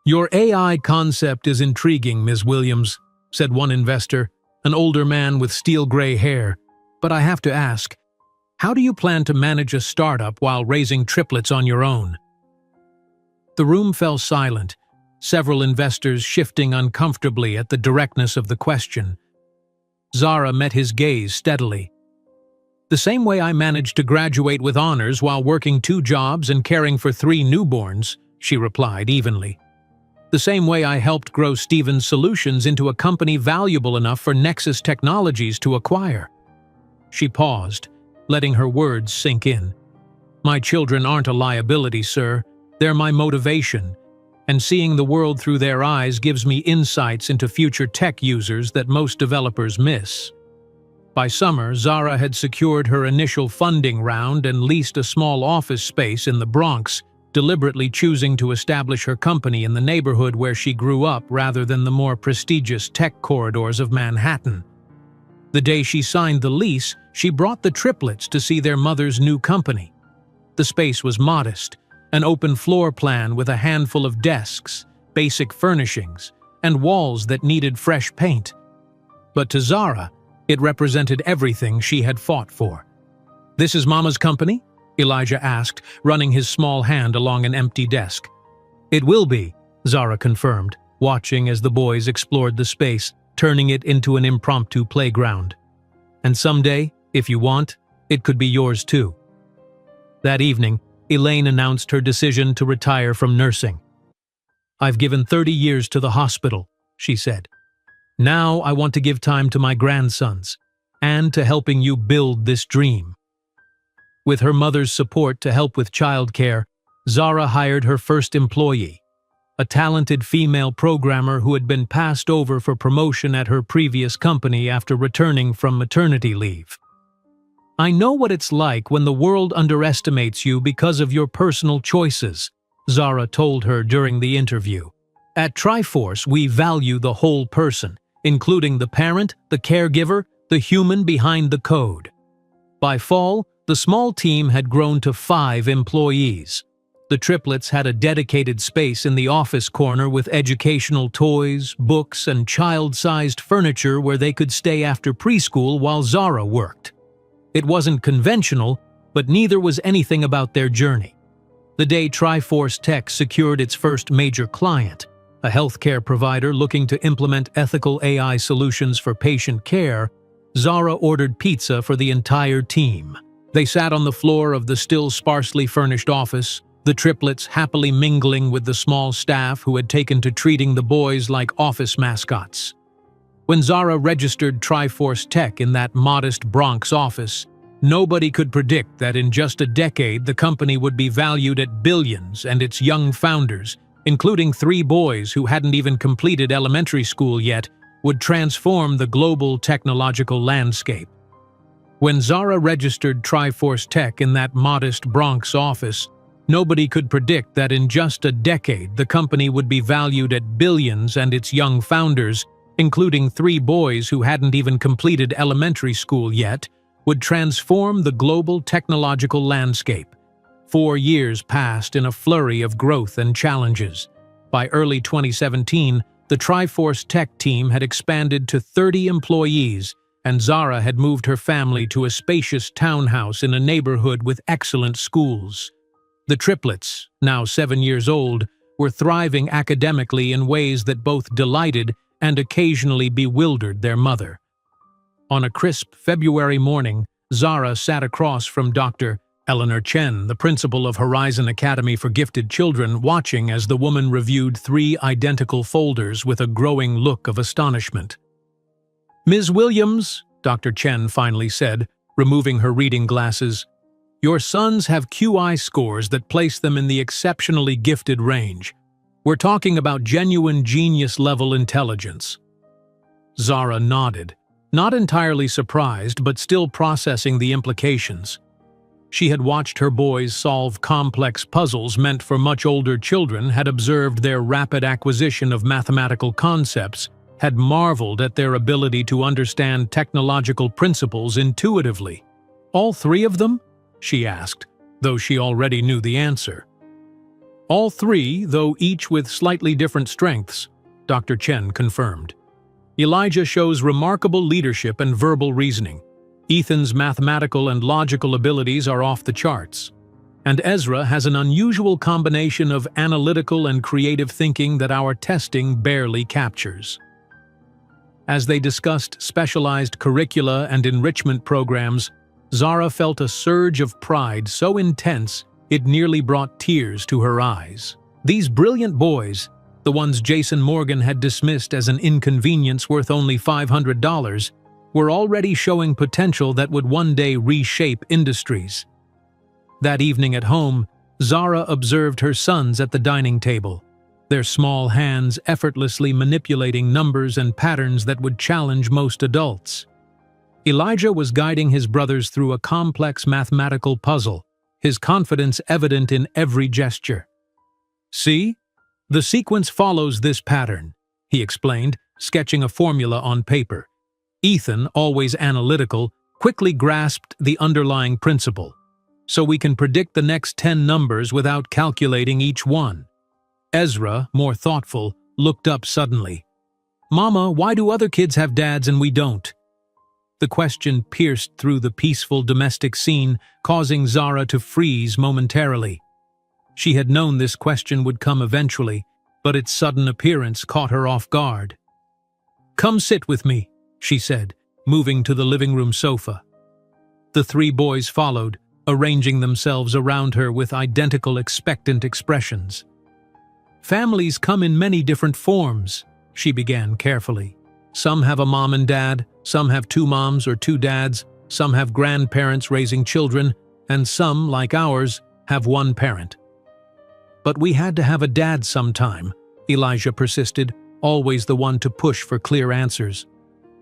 "Your AI concept is intriguing, Ms. Williams," said one investor, an older man with steel gray hair. "But I have to ask, How do you plan to manage a startup while raising triplets on your own? The room fell silent, several investors shifting uncomfortably at the directness of the question. Zara met his gaze steadily. The same way I managed to graduate with honors while working 2 jobs and caring for 3 newborns, she replied evenly. The same way I helped grow Stevens Solutions into a company valuable enough for Nexus Technologies to acquire. She paused, letting her words sink in. My children aren't a liability, sir. They're my motivation, and seeing the world through their eyes gives me insights into future tech users that most developers miss. By summer, Zara had secured her initial funding round and leased a small office space in the Bronx, deliberately choosing to establish her company in the neighborhood where she grew up rather than the more prestigious tech corridors of Manhattan. The day she signed the lease, she brought the triplets to see their mother's new company. The space was modest, an open floor plan with a handful of desks, basic furnishings, and walls that needed fresh paint. But to Zara, it represented everything she had fought for. "This is Mama's company?" Elijah asked, running his small hand along an empty desk. "It will be," Zara confirmed, watching as the boys explored the space, turning it into an impromptu playground. "And someday, if you want, it could be yours too." That evening, Elaine announced her decision to retire from nursing. "I've given 30 years to the hospital," she said. "Now I want to give time to my grandsons, and to helping you build this dream." With her mother's support to help with childcare, Zara hired her first employee, a talented female programmer who had been passed over for promotion at her previous company after returning from maternity leave. "I know what it's like when the world underestimates you because of your personal choices," Zara told her during the interview. "At Triforce, we value the whole person, including the parent, the caregiver, the human behind the code." By fall, the small team had grown to 5 employees. The triplets had a dedicated space in the office corner with educational toys, books, and child-sized furniture where they could stay after preschool while Zara worked. It wasn't conventional, but neither was anything about their journey. The day Triforce Tech secured its first major client, a healthcare provider looking to implement ethical AI solutions for patient care, Zara ordered pizza for the entire team. They sat on the floor of the still sparsely furnished office, the triplets happily mingling with the small staff who had taken to treating the boys like office mascots. When Zara registered Triforce Tech in that modest Bronx office, nobody could predict that in just a decade the company would be valued at billions and its young founders, including 3 boys who hadn't even completed elementary school yet, would transform the global technological landscape. When Zara registered Triforce Tech in that modest Bronx office, nobody could predict that in just a decade the company would be valued at billions and its young founders, including 3 boys who hadn't even completed elementary school yet, would transform the global technological landscape. 4 years passed in a flurry of growth and challenges. By early 2017, the Triforce Tech team had expanded to 30 employees, and Zara had moved her family to a spacious townhouse in a neighborhood with excellent schools. The triplets, now 7 years old, were thriving academically in ways that both delighted and occasionally bewildered their mother. On a crisp February morning, Zara sat across from Dr. Eleanor Chen, the principal of Horizon Academy for Gifted Children, watching as the woman reviewed 3 identical folders with a growing look of astonishment. "Ms. Williams," Dr. Chen finally said, removing her reading glasses, "your sons have QI scores that place them in the exceptionally gifted range. We're talking about genuine genius-level intelligence." Zara nodded, not entirely surprised but still processing the implications. She had watched her boys solve complex puzzles meant for much older children, had observed their rapid acquisition of mathematical concepts, had marveled at their ability to understand technological principles intuitively. "All 3 of them?" she asked, though she already knew the answer. "All 3, though each with slightly different strengths," Dr. Chen confirmed. "Elijah shows remarkable leadership and verbal reasoning. Ethan's mathematical and logical abilities are off the charts, and Ezra has an unusual combination of analytical and creative thinking that our testing barely captures. As they discussed specialized curricula and enrichment programs, Zara felt a surge of pride so intense it nearly brought tears to her eyes. These brilliant boys, the ones Jason Morgan had dismissed as an inconvenience worth only $500, were already showing potential that would one day reshape industries. That evening at home, Zara observed her sons at the dining table, their small hands effortlessly manipulating numbers and patterns that would challenge most adults. Elijah was guiding his brothers through a complex mathematical puzzle, his confidence evident in every gesture. "See? The sequence follows this pattern," he explained, sketching a formula on paper. Ethan, always analytical, quickly grasped the underlying principle. "So we can predict the next 10 numbers without calculating each one." Ezra, more thoughtful, looked up suddenly. "Mama, why do other kids have dads and we don't?" The question pierced through the peaceful domestic scene, causing Zara to freeze momentarily. She had known this question would come eventually, but its sudden appearance caught her off guard. "Come sit with me," she said, moving to the living room sofa. The three boys followed, arranging themselves around her with identical expectant expressions. "Families come in many different forms," she began carefully. "Some have a mom and dad, some have 2 moms or 2 dads, some have grandparents raising children, and some, like ours, have 1 parent." "But we had to have a dad sometime," Elijah persisted, always the one to push for clear answers.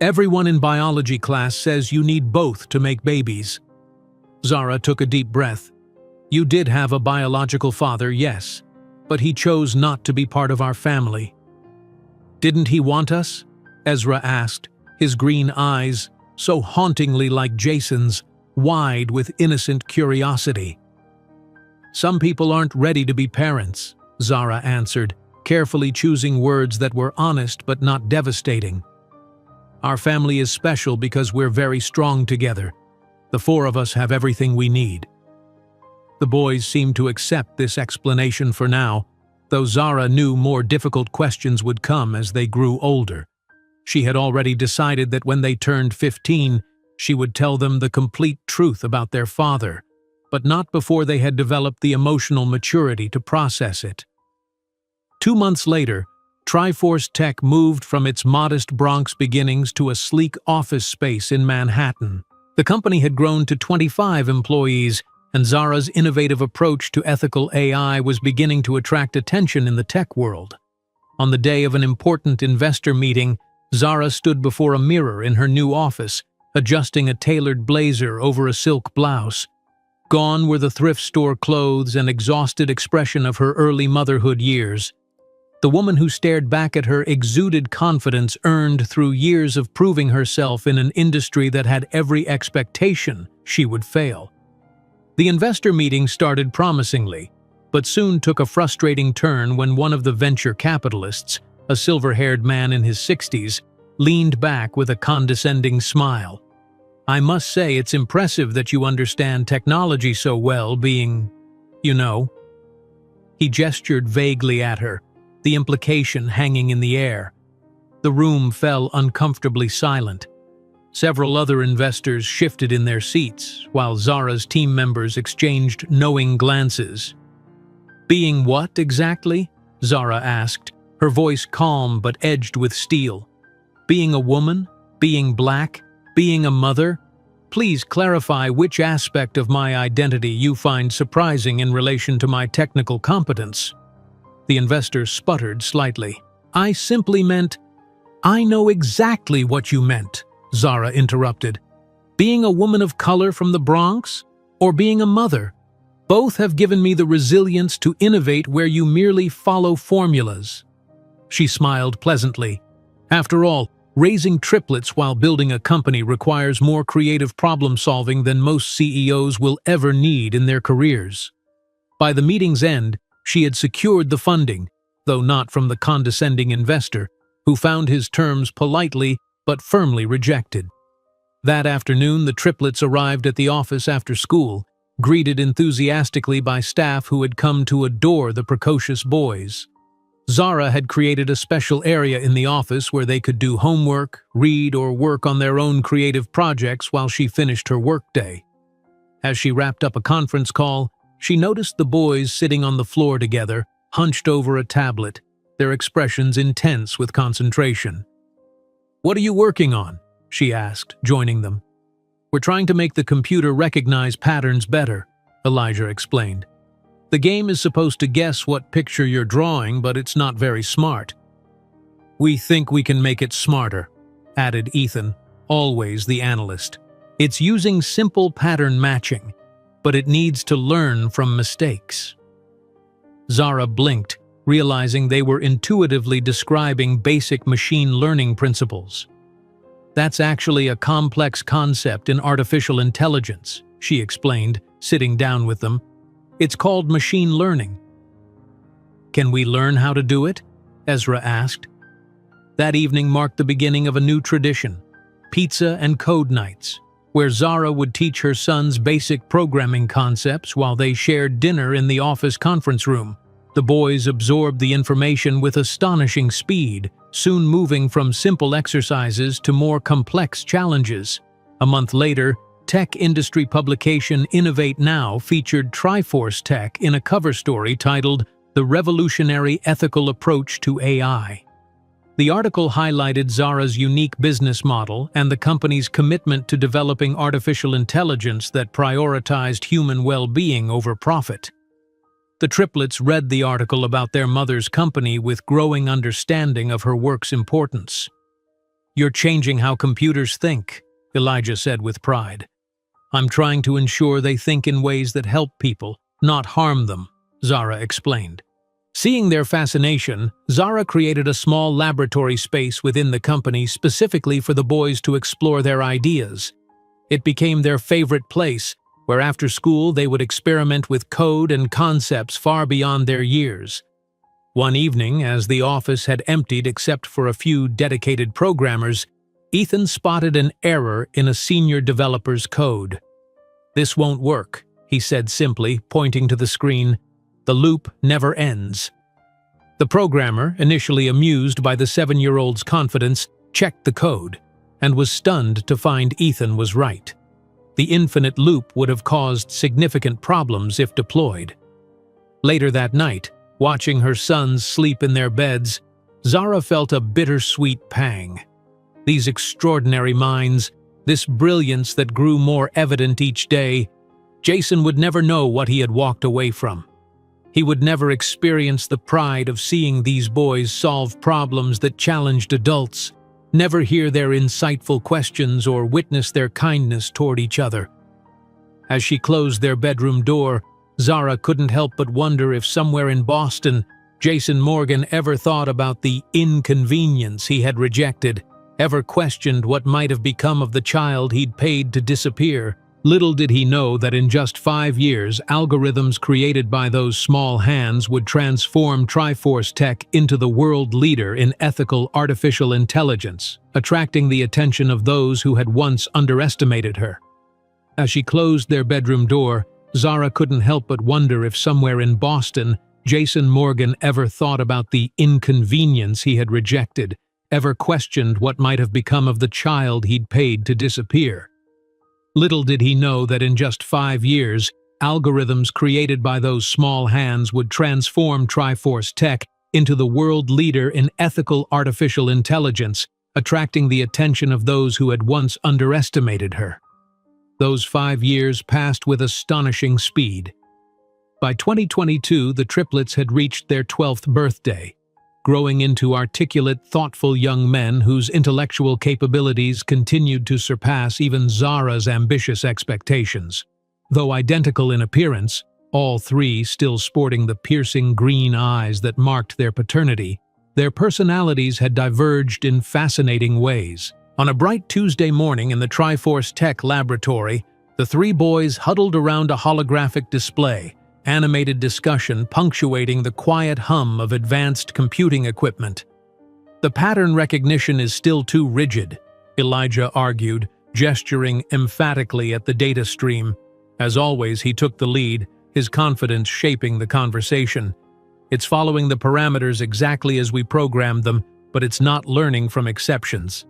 "Everyone in biology class says you need both to make babies." Zara took a deep breath. "You did have a biological father, yes, but he chose not to be part of our family." "Didn't he want us?" Ezra asked, his green eyes, so hauntingly like Jason's, wide with innocent curiosity. "Some people aren't ready to be parents," Zara answered, carefully choosing words that were honest but not devastating. "Our family is special because we're very strong together. The 4 of us have everything we need." The boys seemed to accept this explanation for now, though Zara knew more difficult questions would come as they grew older. She had already decided that when they turned 15, she would tell them the complete truth about their father, but not before they had developed the emotional maturity to process it. 2 months later, Triforce Tech moved from its modest Bronx beginnings to a sleek office space in Manhattan. The company had grown to 25 employees, and Zara's innovative approach to ethical AI was beginning to attract attention in the tech world. On the day of an important investor meeting, Zara stood before a mirror in her new office, adjusting a tailored blazer over a silk blouse. Gone were the thrift store clothes and exhausted expression of her early motherhood years. The woman who stared back at her exuded confidence earned through years of proving herself in an industry that had every expectation she would fail. The investor meeting started promisingly, but soon took a frustrating turn when one of the venture capitalists, a silver-haired man in his 60s, leaned back with a condescending smile. "I must say it's impressive that you understand technology so well, being, you know." He gestured vaguely at her, the implication hanging in the air. The room fell uncomfortably silent. Several other investors shifted in their seats, while Zara's team members exchanged knowing glances. "Being what exactly?" Zara asked, her voice calm but edged with steel. "Being a woman? Being black? Being a mother? Please clarify which aspect of my identity you find surprising in relation to my technical competence." The investor sputtered slightly. "I simply meant—" "I know exactly what you meant," Zara interrupted. "Being a woman of color from the Bronx? Or being a mother? Both have given me the resilience to innovate where you merely follow formulas." She smiled pleasantly. After all, raising triplets while building a company requires more creative problem-solving than most CEOs will ever need in their careers. By the meeting's end, she had secured the funding, though not from the condescending investor, who found his terms politely but firmly rejected. That afternoon, the triplets arrived at the office after school, greeted enthusiastically by staff who had come to adore the precocious boys. Zara had created a special area in the office where they could do homework, read, or work on their own creative projects while she finished her workday. As she wrapped up a conference call, she noticed the boys sitting on the floor together, hunched over a tablet, their expressions intense with concentration. "What are you working on?" she asked, joining them. "We're trying to make the computer recognize patterns better," Elijah explained. "The game is supposed to guess what picture you're drawing, but it's not very smart." "We think we can make it smarter," added Ethan, always the analyst. "It's using simple pattern matching, but it needs to learn from mistakes." Zara blinked, realizing they were intuitively describing basic machine learning principles. "That's actually a complex concept in artificial intelligence," she explained, sitting down with them. "It's called machine learning." "Can we learn how to do it?" Ezra asked. That evening marked the beginning of a new tradition, pizza and code nights, where Zara would teach her sons basic programming concepts while they shared dinner in the office conference room. The boys absorbed the information with astonishing speed, soon moving from simple exercises to more complex challenges. A month later, tech industry publication Innovate Now featured Triforce Tech in a cover story titled "The Revolutionary Ethical Approach to AI." The article highlighted Zara's unique business model and the company's commitment to developing artificial intelligence that prioritized human well-being over profit. The triplets read the article about their mother's company with growing understanding of her work's importance. "You're changing how computers think," Elijah said with pride. "I'm trying to ensure they think in ways that help people, not harm them," Zara explained. Seeing their fascination, Zara created a small laboratory space within the company specifically for the boys to explore their ideas. It became their favorite place, where after school they would experiment with code and concepts far beyond their years. One evening, as the office had emptied except for a few dedicated programmers, Ethan spotted an error in a senior developer's code. "This won't work," he said simply, pointing to the screen. "The loop never ends." The programmer, initially amused by the 7-year-old's confidence, checked the code and was stunned to find Ethan was right. The infinite loop would have caused significant problems if deployed. Later that night, watching her sons sleep in their beds, Zara felt a bittersweet pang. These extraordinary minds, this brilliance that grew more evident each day, Jason would never know what he had walked away from. He would never experience the pride of seeing these boys solve problems that challenged adults, never hear their insightful questions or witness their kindness toward each other. As she closed their bedroom door, Zara couldn't help but wonder if somewhere in Boston, Jason Morgan ever thought about the inconvenience he had rejected, ever questioned what might have become of the child he'd paid to disappear. Little did he know that in just 5 years, algorithms created by those small hands would transform Triforce Tech into the world leader in ethical artificial intelligence, attracting the attention of those who had once underestimated her. As she closed their bedroom door, Zara couldn't help but wonder if somewhere in Boston, Jason Morgan ever thought about the inconvenience he had rejected, ever questioned what might have become of the child he'd paid to disappear. Little did he know that in just 5 years, algorithms created by those small hands would transform Triforce Tech into the world leader in ethical artificial intelligence, attracting the attention of those who had once underestimated her. Those 5 years passed with astonishing speed. By 2022, the triplets had reached their 12th birthday, growing into articulate, thoughtful young men whose intellectual capabilities continued to surpass even Zara's ambitious expectations. Though identical in appearance, all three still sporting the piercing green eyes that marked their paternity, their personalities had diverged in fascinating ways. On a bright Tuesday morning in the Triforce Tech laboratory, the three boys huddled around a holographic display, animated discussion punctuating the quiet hum of advanced computing equipment. "The pattern recognition is still too rigid," Elijah argued, gesturing emphatically at the data stream. As always, he took the lead, his confidence shaping the conversation. It's following the parameters exactly as we programmed them, but it's not learning from exceptions.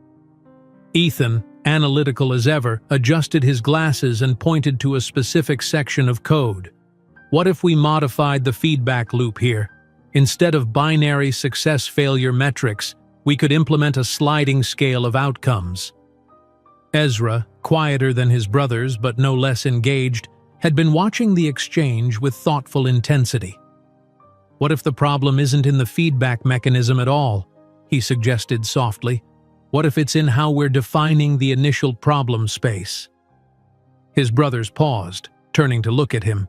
Ethan, analytical as ever, adjusted his glasses and pointed to a specific section of code. What if we modified the feedback loop here? Instead of binary success-failure metrics, we could implement a sliding scale of outcomes. Ezra, quieter than his brothers but no less engaged, had been watching the exchange with thoughtful intensity. What if the problem isn't in the feedback mechanism at all? He suggested softly. What if it's in how we're defining the initial problem space? His brothers paused, turning to look at him.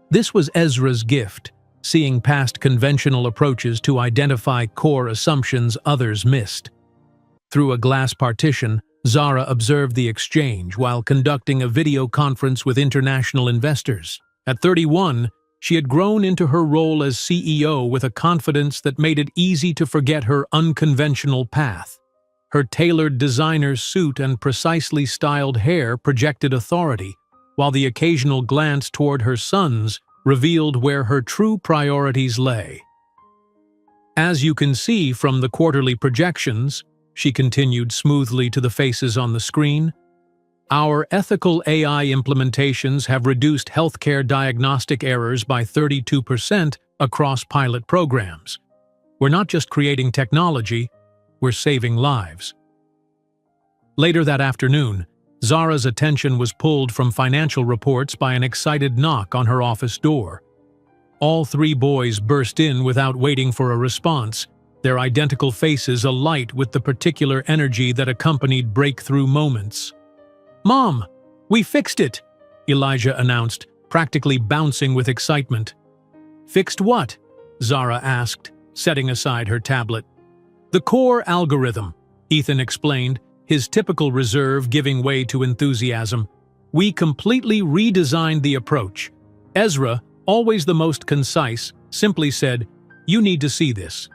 This was Ezra's gift, seeing past conventional approaches to identify core assumptions others missed. Through a glass partition, Zara observed the exchange while conducting a video conference with international investors. At 31, she had grown into her role as CEO with a confidence that made it easy to forget her unconventional path. Her tailored designer suit and precisely styled hair projected authority, while the occasional glance toward her sons revealed where her true priorities lay. As you can see from the quarterly projections, she continued smoothly to the faces on the screen, our ethical AI implementations have reduced healthcare diagnostic errors by 32% across pilot programs. We're not just creating technology, we're saving lives. Later that afternoon, Zara's attention was pulled from financial reports by an excited knock on her office door. All three boys burst in without waiting for a response, their identical faces alight with the particular energy that accompanied breakthrough moments. "Mom, we fixed it," Elijah announced, practically bouncing with excitement. "Fixed what?" Zara asked, setting aside her tablet. "The core algorithm," Ethan explained, his typical reserve giving way to enthusiasm. "We completely redesigned the approach." Ezra, always the most concise, simply said, "You need to see this."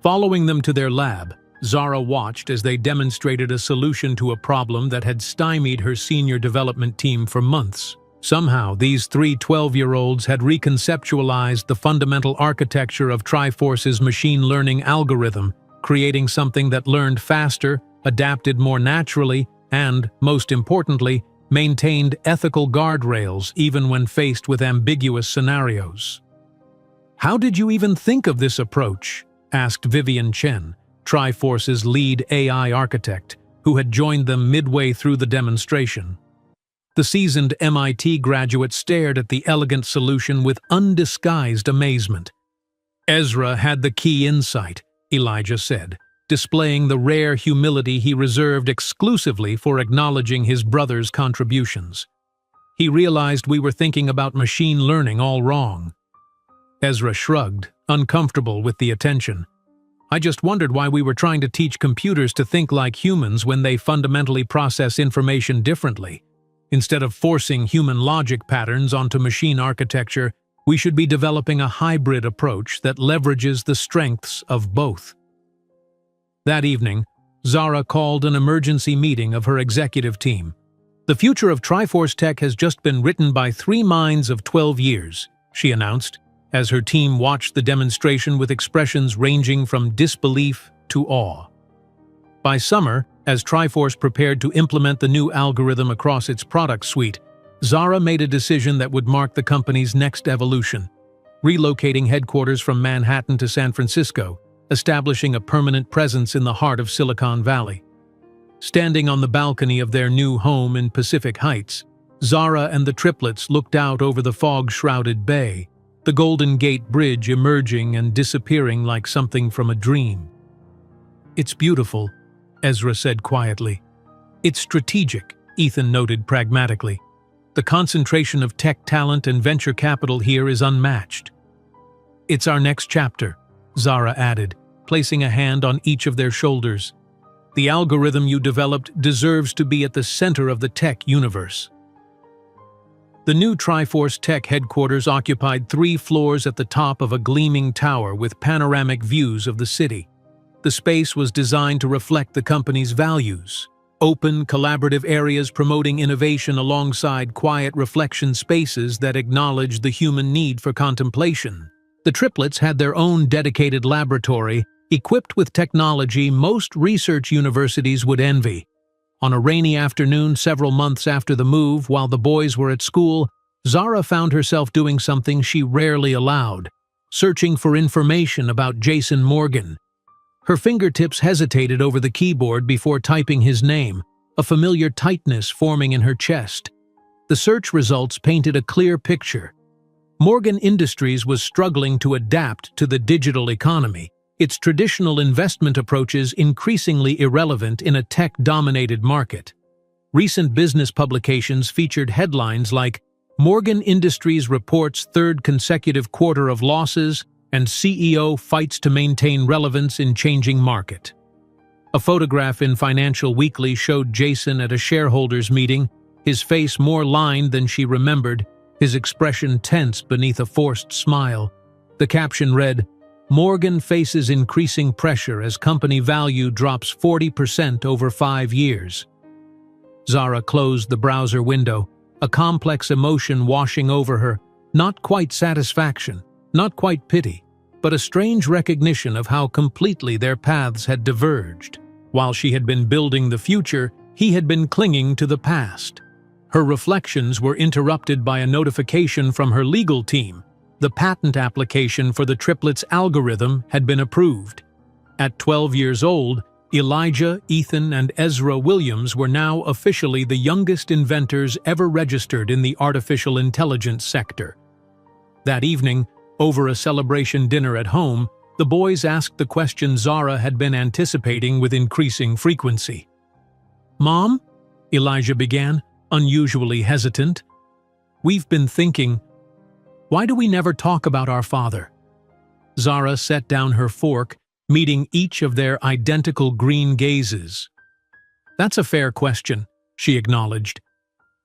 Following them to their lab, Zara watched as they demonstrated a solution to a problem that had stymied her senior development team for months. Somehow, these three 12-year-olds had reconceptualized the fundamental architecture of Triforce's machine learning algorithm, creating something that learned faster, adapted more naturally, and, most importantly, maintained ethical guardrails even when faced with ambiguous scenarios. "How did you even think of this approach?" asked Vivian Chen, Triforce's lead AI architect, who had joined them midway through the demonstration. The seasoned MIT graduate stared at the elegant solution with undisguised amazement. "Ezra had the key insight," Elijah said, displaying the rare humility he reserved exclusively for acknowledging his brother's contributions. "He realized we were thinking about machine learning all wrong." Ezra shrugged, uncomfortable with the attention. "I just wondered why we were trying to teach computers to think like humans when they fundamentally process information differently. Instead of forcing human logic patterns onto machine architecture, we should be developing a hybrid approach that leverages the strengths of both." That evening, Zara called an emergency meeting of her executive team. "The future of Triforce Tech has just been written by 3 minds of 12 years, she announced, as her team watched the demonstration with expressions ranging from disbelief to awe. By summer, as Triforce prepared to implement the new algorithm across its product suite, Zara made a decision that would mark the company's next evolution, relocating headquarters from Manhattan to San Francisco, establishing a permanent presence in the heart of Silicon Valley. Standing on the balcony of their new home in Pacific Heights, Zara and the triplets looked out over the fog-shrouded bay, the Golden Gate Bridge emerging and disappearing like something from a dream. "It's beautiful," Ezra said quietly. "It's strategic," Ethan noted pragmatically. "The concentration of tech talent and venture capital here is unmatched." "It's our next chapter," Zara added, placing a hand on each of their shoulders. "The algorithm you developed deserves to be at the center of the tech universe." The new Triforce Tech headquarters occupied 3 floors at the top of a gleaming tower with panoramic views of the city. The space was designed to reflect the company's values: open, collaborative areas promoting innovation alongside quiet reflection spaces that acknowledge the human need for contemplation. The triplets had their own dedicated laboratory, equipped with technology most research universities would envy. On a rainy afternoon several months after the move, while the boys were at school, Zara found herself doing something she rarely allowed, searching for information about Jason Morgan. Her fingertips hesitated over the keyboard before typing his name, a familiar tightness forming in her chest. The search results painted a clear picture. Morgan Industries was struggling to adapt to the digital economy, its traditional investment approaches increasingly irrelevant in a tech-dominated market. Recent business publications featured headlines like "Morgan Industries reports third consecutive quarter of losses" and "CEO fights to maintain relevance in changing market." A photograph in Financial Weekly showed Jason at a shareholders' meeting, his face more lined than she remembered, his expression tense beneath a forced smile. The caption read, "Morgan faces increasing pressure as company value drops 40% over 5 years." Zara closed the browser window, a complex emotion washing over her, not quite satisfaction, not quite pity, but a strange recognition of how completely their paths had diverged. While she had been building the future, he had been clinging to the past. Her reflections were interrupted by a notification from her legal team. The patent application for the triplets' algorithm had been approved. At 12 years old, Elijah, Ethan, and Ezra Williams were now officially the youngest inventors ever registered in the artificial intelligence sector. That evening, over a celebration dinner at home, the boys asked the question Zara had been anticipating with increasing frequency. "Mom?" Elijah began, unusually hesitant. "We've been thinking, why do we never talk about our father?" Zara set down her fork, meeting each of their identical green gazes. "That's a fair question," she acknowledged.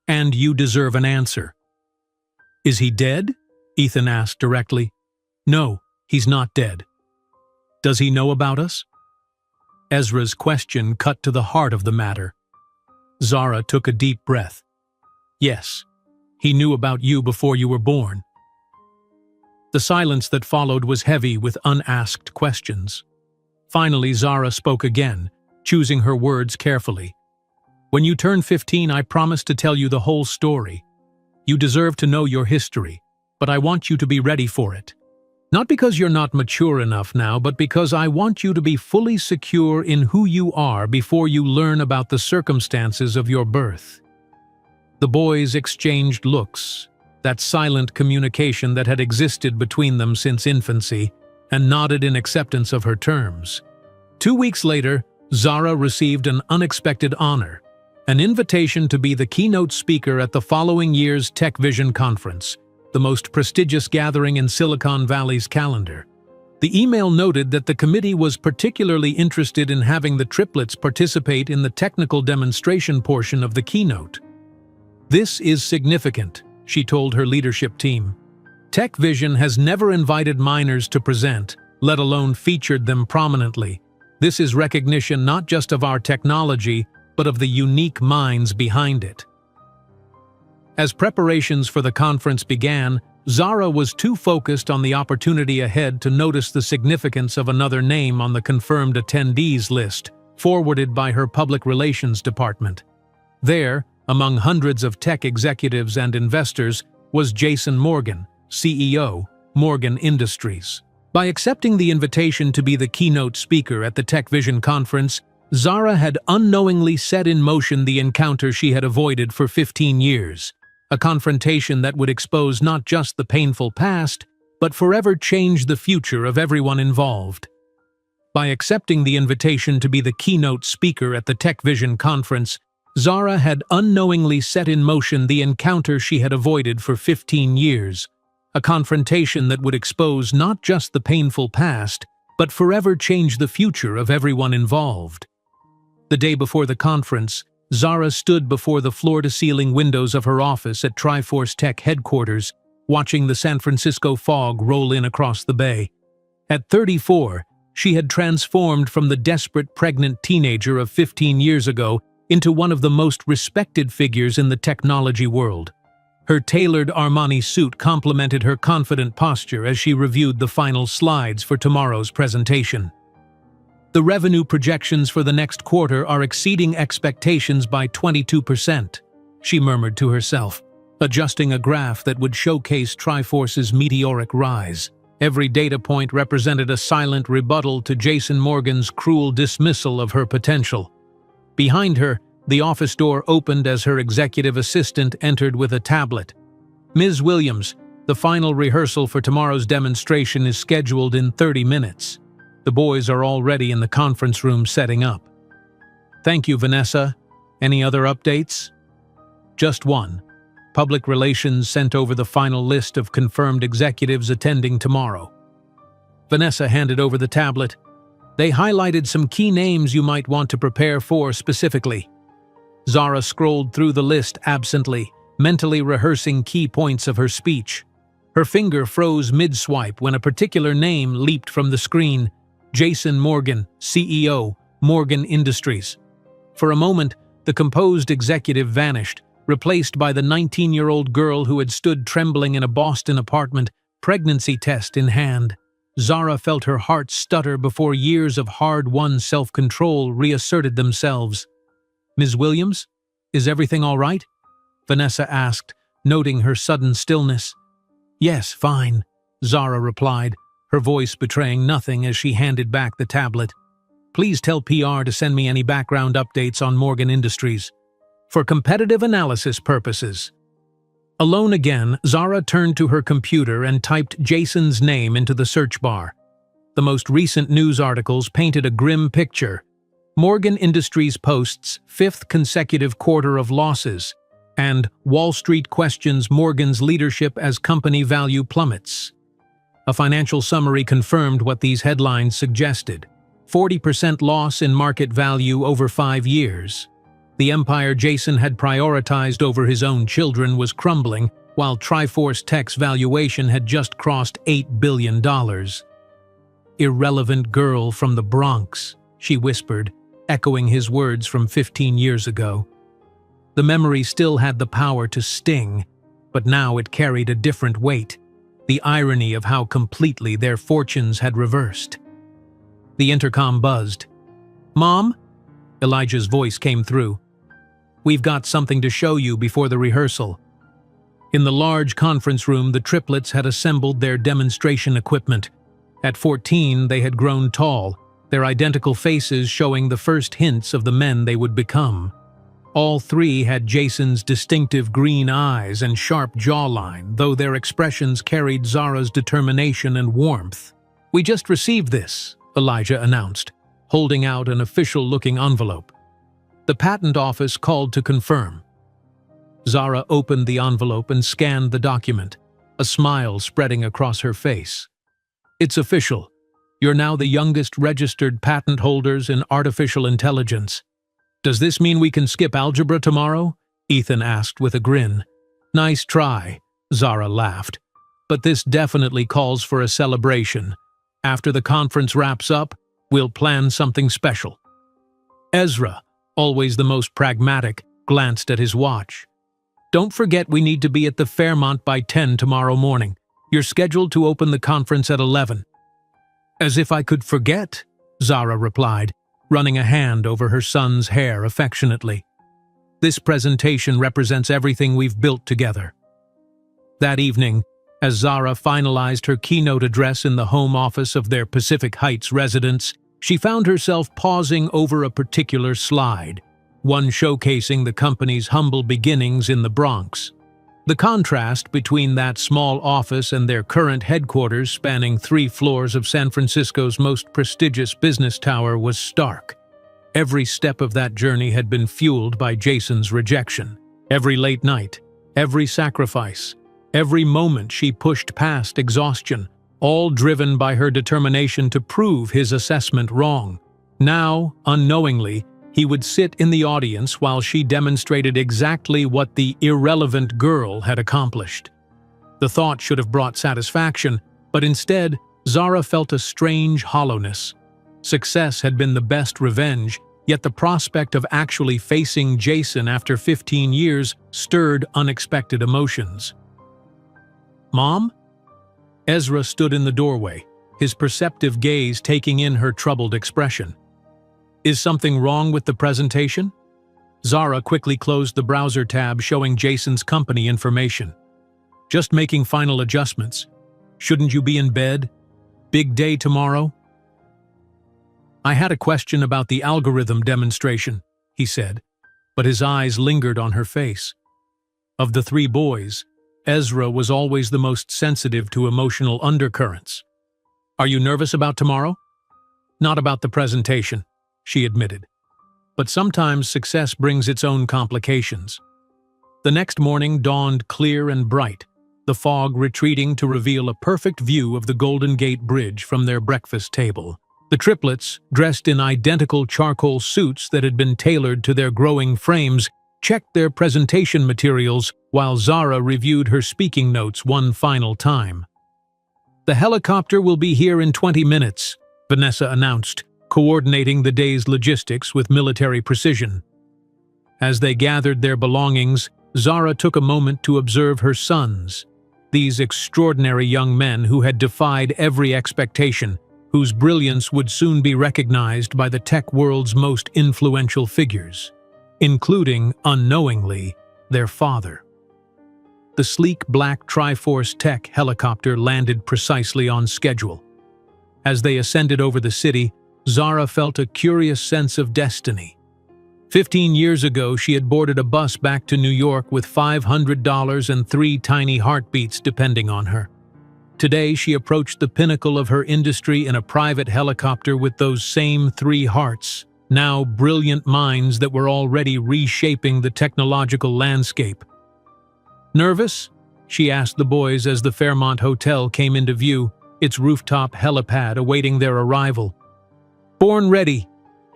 "And you deserve an answer." "Is he dead?" Ethan asked directly. "No, he's not dead." "Does he know about us?" Ezra's question cut to the heart of the matter. Zara took a deep breath. "Yes, he knew about you before you were born." The silence that followed was heavy with unasked questions. Finally, Zara spoke again, choosing her words carefully. "When you turn 15, I promise to tell you the whole story. You deserve to know your history, but I want you to be ready for it. Not because you're not mature enough now, but because I want you to be fully secure in who you are before you learn about the circumstances of your birth." The boys exchanged looks, that silent communication that had existed between them since infancy, and nodded in acceptance of her terms. 2 weeks later, Zara received an unexpected honor, an invitation to be the keynote speaker at the following year's Tech Vision Conference, the most prestigious gathering in Silicon Valley's calendar. The email noted that the committee was particularly interested in having the triplets participate in the technical demonstration portion of the keynote. "This is significant," she told her leadership team. "Tech Vision has never invited minors to present, let alone featured them prominently. This is recognition not just of our technology, but of the unique minds behind it." As preparations for the conference began, Zara was too focused on the opportunity ahead to notice the significance of another name on the confirmed attendees list, forwarded by her public relations department. There, among hundreds of tech executives and investors, was Jason Morgan, CEO, Morgan Industries. By accepting the invitation to be the keynote speaker at the Tech Vision Conference, Zara had unknowingly set in motion the encounter she had avoided for 15 years, a confrontation that would expose not just the painful past, but forever change the future of everyone involved. By accepting the invitation to be the keynote speaker at the Tech Vision Conference, Zara had unknowingly set in motion the encounter she had avoided for 15 years, a confrontation that would expose not just the painful past, but forever change the future of everyone involved. The day before the conference, Zara stood before the floor-to-ceiling windows of her office at Triforce Tech headquarters, watching the San Francisco fog roll in across the bay. At 34, she had transformed from the desperate pregnant teenager of 15 years ago into one of the most respected figures in the technology world. Her tailored Armani suit complemented her confident posture as she reviewed the final slides for tomorrow's presentation. The revenue projections for the next quarter are exceeding expectations by 22%, she murmured to herself, adjusting a graph that would showcase Triforce's meteoric rise. Every data point represented a silent rebuttal to Jason Morgan's cruel dismissal of her potential. Behind her, the office door opened as her executive assistant entered with a tablet. "Ms. Williams, the final rehearsal for tomorrow's demonstration is scheduled in 30 minutes. The boys are already in the conference room setting up." "Thank you, Vanessa. Any other updates?" "Just one. Public Relations sent over the final list of confirmed executives attending tomorrow." Vanessa handed over the tablet. "They highlighted some key names you might want to prepare for specifically." Zara scrolled through the list absently, mentally rehearsing key points of her speech. Her finger froze mid-swipe when a particular name leaped from the screen: Jason Morgan, CEO, Morgan Industries. For a moment, the composed executive vanished, replaced by the 19-year-old girl who had stood trembling in a Boston apartment, pregnancy test in hand. Zara felt her heart stutter before years of hard-won self-control reasserted themselves. "Ms. Williams, is everything all right?" Vanessa asked, noting her sudden stillness. "Yes, fine," Zara replied, her voice betraying nothing as she handed back the tablet. "Please tell PR to send me any background updates on Morgan Industries, for competitive analysis purposes." Alone again, Zara turned to her computer and typed Jason's name into the search bar. The most recent news articles painted a grim picture. Morgan Industries posts 5th consecutive quarter of losses, and Wall Street questions Morgan's leadership as company value plummets. A financial summary confirmed what these headlines suggested: 40% loss in market value over 5 years. The empire Jason had prioritized over his own children was crumbling, while Triforce Tech's valuation had just crossed $8 billion. "Irrelevant girl from the Bronx," she whispered, echoing his words from 15 years ago. The memory still had the power to sting, but now it carried a different weight, the irony of how completely their fortunes had reversed. The intercom buzzed. "Mom?" Elijah's voice came through. "We've got something to show you before the rehearsal." In the large conference room, the triplets had assembled their demonstration equipment. At 14, they had grown tall, their identical faces showing the first hints of the men they would become. All three had Jason's distinctive green eyes and sharp jawline, though their expressions carried Zara's determination and warmth. "We just received this," Elijah announced, holding out an official-looking envelope. "The patent office called to confirm." Zara opened the envelope and scanned the document, a smile spreading across her face. "It's official. You're now the youngest registered patent holders in artificial intelligence." "Does this mean we can skip algebra tomorrow?" Ethan asked with a grin. "Nice try," Zara laughed. "But this definitely calls for a celebration. After the conference wraps up, we'll plan something special." Ezra, always the most pragmatic, glanced at his watch. "Don't forget we need to be at the Fairmont by 10 tomorrow morning. You're scheduled to open the conference at 11. "As if I could forget," Zara replied, running a hand over her son's hair affectionately. "This presentation represents everything we've built together." That evening, as Zara finalized her keynote address in the home office of their Pacific Heights residence, she found herself pausing over a particular slide, one showcasing the company's humble beginnings in the Bronx. The contrast between that small office and their current headquarters spanning 3 floors of San Francisco's most prestigious business tower was stark. Every step of that journey had been fueled by Jason's rejection. Every late night, every sacrifice, every moment she pushed past exhaustion, all driven by her determination to prove his assessment wrong. Now, unknowingly, he would sit in the audience while she demonstrated exactly what the irrelevant girl had accomplished. The thought should have brought satisfaction, but instead, Zara felt a strange hollowness. Success had been the best revenge, yet the prospect of actually facing Jason after 15 years stirred unexpected emotions. "Mom?" Ezra stood in the doorway, his perceptive gaze taking in her troubled expression. "Is something wrong with the presentation?" Zara quickly closed the browser tab showing Jason's company information. "Just making final adjustments. Shouldn't you be in bed? Big day tomorrow?" "I had a question about the algorithm demonstration," he said, but his eyes lingered on her face. Of the three boys, Ezra was always the most sensitive to emotional undercurrents. "Are you nervous about tomorrow?" "Not about the presentation," she admitted. "But sometimes success brings its own complications." The next morning dawned clear and bright, the fog retreating to reveal a perfect view of the Golden Gate Bridge from their breakfast table. The triplets, dressed in identical charcoal suits that had been tailored to their growing frames, checked their presentation materials while Zara reviewed her speaking notes one final time. "The helicopter will be here in 20 minutes, Vanessa announced, coordinating the day's logistics with military precision. As they gathered their belongings, Zara took a moment to observe her sons, these extraordinary young men who had defied every expectation, whose brilliance would soon be recognized by the tech world's most influential figures, including, unknowingly, their father. The sleek black Triforce Tech helicopter landed precisely on schedule. As they ascended over the city, Zara felt a curious sense of destiny. 15 years ago, she had boarded a bus back to New York with $500 and 3 tiny heartbeats depending on her. Today, she approached the pinnacle of her industry in a private helicopter with those same 3 hearts, now brilliant minds that were already reshaping the technological landscape. "Nervous?" she asked the boys as the Fairmont Hotel came into view, its rooftop helipad awaiting their arrival. "Born ready,"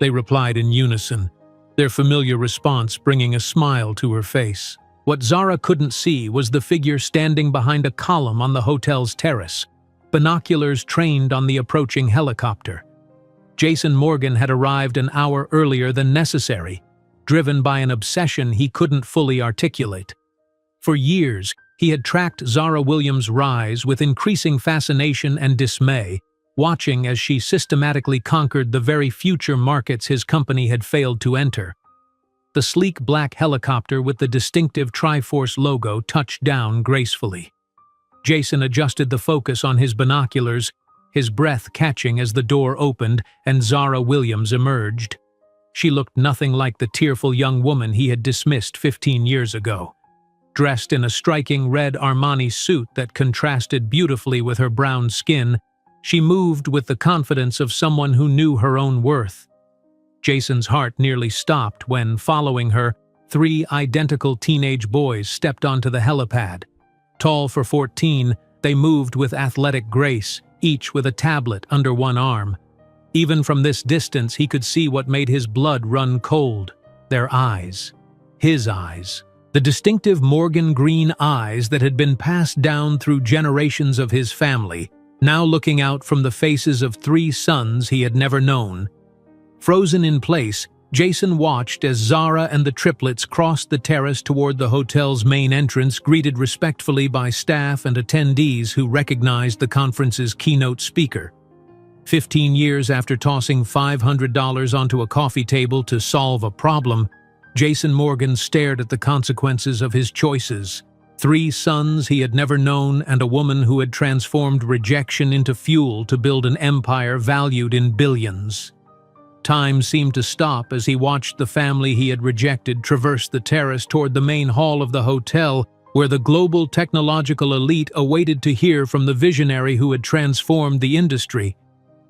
they replied in unison, their familiar response bringing a smile to her face. What Zara couldn't see was the figure standing behind a column on the hotel's terrace, binoculars trained on the approaching helicopter. Jason Morgan had arrived an hour earlier than necessary, driven by an obsession he couldn't fully articulate. For years, he had tracked Zara Williams' rise with increasing fascination and dismay, watching as she systematically conquered the very future markets his company had failed to enter. The sleek black helicopter with the distinctive Triforce logo touched down gracefully. Jason adjusted the focus on his binoculars, his breath catching as the door opened and Zara Williams emerged. She looked nothing like the tearful young woman he had dismissed 15 years ago. Dressed in a striking red Armani suit that contrasted beautifully with her brown skin, she moved with the confidence of someone who knew her own worth. Jason's heart nearly stopped when, following her, 3 identical teenage boys stepped onto the helipad. Tall for 14, they moved with athletic grace, each with a tablet under one arm. Even from this distance, he could see what made his blood run cold: their eyes. His eyes. The distinctive Morgan green eyes that had been passed down through generations of his family, now looking out from the faces of 3 sons he had never known. Frozen in place, Jason watched as Zara and the triplets crossed the terrace toward the hotel's main entrance, greeted respectfully by staff and attendees who recognized the conference's keynote speaker. 15 years after tossing $500 onto a coffee table to solve a problem, Jason Morgan stared at the consequences of his choices. 3 sons he had never known and a woman who had transformed rejection into fuel to build an empire valued in billions. Time seemed to stop as he watched the family he had rejected traverse the terrace toward the main hall of the hotel, where the global technological elite awaited to hear from the visionary who had transformed the industry.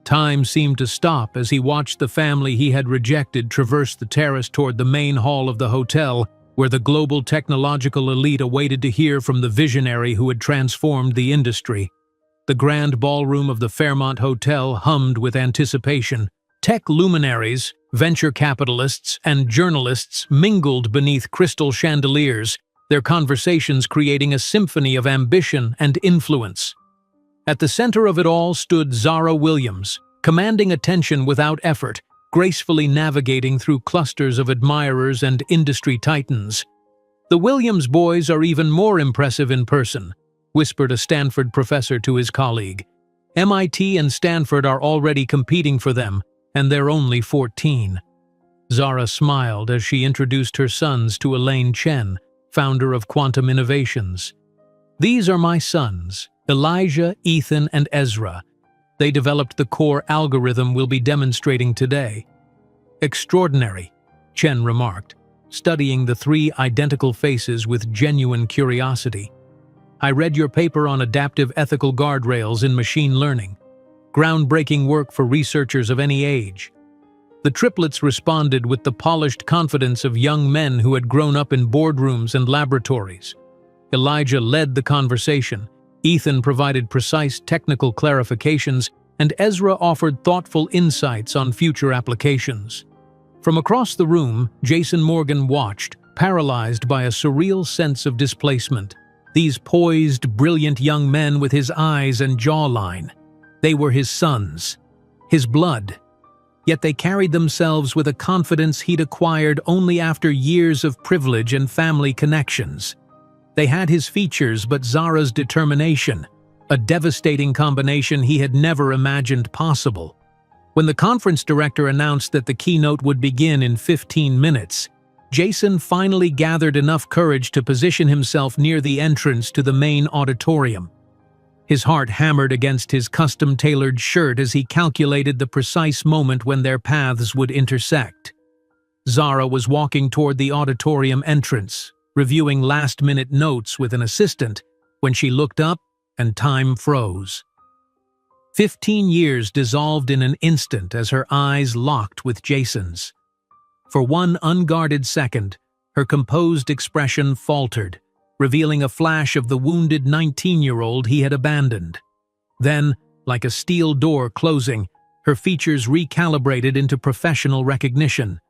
Time seemed to stop as he watched the family he had rejected traverse the terrace toward the main hall of the hotel, where the global technological elite awaited to hear from the visionary who had transformed the industry. The grand ballroom of the Fairmont Hotel hummed with anticipation. Tech luminaries, venture capitalists, and journalists mingled beneath crystal chandeliers, their conversations creating a symphony of ambition and influence. At the center of it all stood Zara Williams, commanding attention without effort, gracefully navigating through clusters of admirers and industry titans. "The Williams boys are even more impressive in person," whispered a Stanford professor to his colleague. "MIT and Stanford are already competing for them, and they're only 14. Zara smiled as she introduced her sons to Elaine Chen, founder of Quantum Innovations. "These are my sons, Elijah, Ethan, and Ezra. They developed the core algorithm we'll be demonstrating today." "Extraordinary," Chen remarked, studying the three identical faces with genuine curiosity. "I read your paper on adaptive ethical guardrails in machine learning. Groundbreaking work for researchers of any age." The triplets responded with the polished confidence of young men who had grown up in boardrooms and laboratories. Elijah led the conversation, Ethan provided precise technical clarifications, and Ezra offered thoughtful insights on future applications. From across the room, Jason Morgan watched, paralyzed by a surreal sense of displacement. These poised, brilliant young men with his eyes and jawline. They were his sons, his blood. Yet they carried themselves with a confidence he'd acquired only after years of privilege and family connections. They had his features but Zara's determination, a devastating combination he had never imagined possible. When the conference director announced that the keynote would begin in 15 minutes, Jason finally gathered enough courage to position himself near the entrance to the main auditorium. His heart hammered against his custom-tailored shirt as he calculated the precise moment when their paths would intersect. Zara was walking toward the auditorium entrance, reviewing last-minute notes with an assistant, when she looked up and time froze. 15 years dissolved in an instant as her eyes locked with Jason's. For one unguarded second, her composed expression faltered, revealing a flash of the wounded 19-year-old he had abandoned. Then, like a steel door closing, her features recalibrated into professional recognition.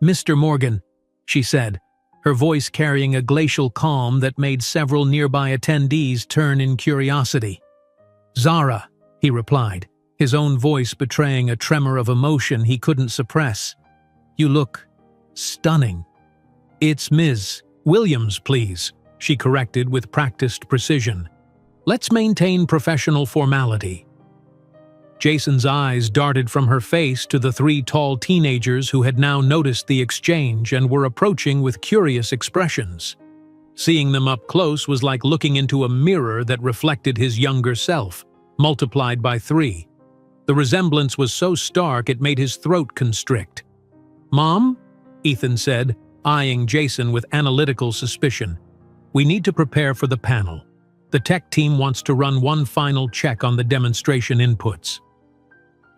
"Mr. Morgan," she said, her voice carrying a glacial calm that made several nearby attendees turn in curiosity. "Zara," he replied, his own voice betraying a tremor of emotion he couldn't suppress. "You look stunning." "It's Ms. Williams, please," she corrected with practiced precision. "Let's maintain professional formality." Jason's eyes darted from her face to the three tall teenagers who had now noticed the exchange and were approaching with curious expressions. Seeing them up close was like looking into a mirror that reflected his younger self, multiplied by 3. The resemblance was so stark it made his throat constrict. "Mom?" Ethan said, eyeing Jason with analytical suspicion. "We need to prepare for the panel. The tech team wants to run one final check on the demonstration inputs."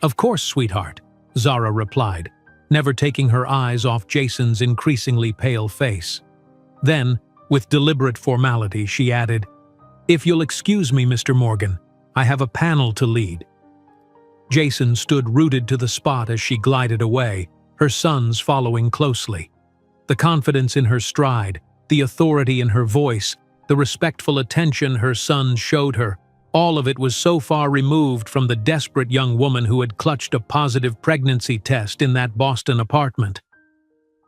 "Of course, sweetheart," Zara replied, never taking her eyes off Jason's increasingly pale face. Then, with deliberate formality, she added, "If you'll excuse me, Mr. Morgan, I have a panel to lead." Jason stood rooted to the spot as she glided away, her sons following closely. The confidence in her stride, the authority in her voice, the respectful attention her sons showed her, all of it was so far removed from the desperate young woman who had clutched a positive pregnancy test in that Boston apartment.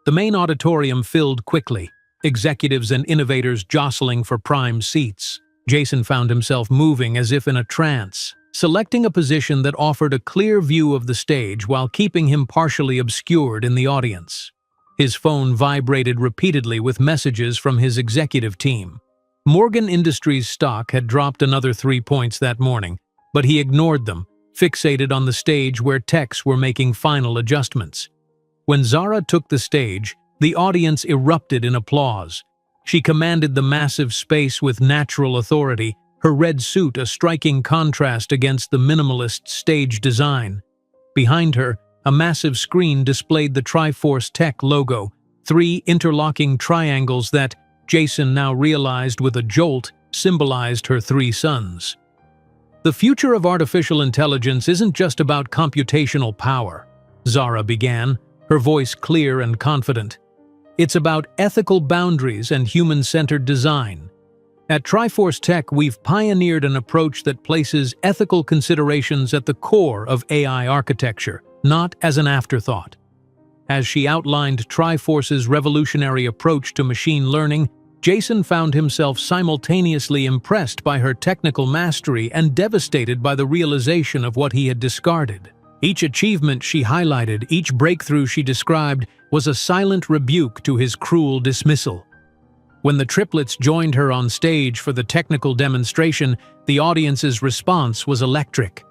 The main auditorium filled quickly, executives and innovators jostling for prime seats. Jason found himself moving as if in a trance, selecting a position that offered a clear view of the stage while keeping him partially obscured in the audience. His phone vibrated repeatedly with messages from his executive team. Morgan Industries stock had dropped another 3 points that morning, but he ignored them, fixated on the stage where techs were making final adjustments. When Zara took the stage, the audience erupted in applause. She commanded the massive space with natural authority, her red suit a striking contrast against the minimalist stage design. Behind her, a massive screen displayed the Triforce Tech logo, 3 interlocking triangles that, Jason now realized with a jolt, symbolized her 3 sons. "The future of artificial intelligence isn't just about computational power," Zara began, her voice clear and confident. "It's about ethical boundaries and human-centered design. At Triforce Tech, we've pioneered an approach that places ethical considerations at the core of AI architecture, not as an afterthought. As she outlined Triforce's revolutionary approach to machine learning, Jason found himself simultaneously impressed by her technical mastery and devastated by the realization of what he had discarded. Each achievement she highlighted, each breakthrough she described, was a silent rebuke to his cruel dismissal. When the triplets joined her on stage for the technical demonstration, the audience's response was electric.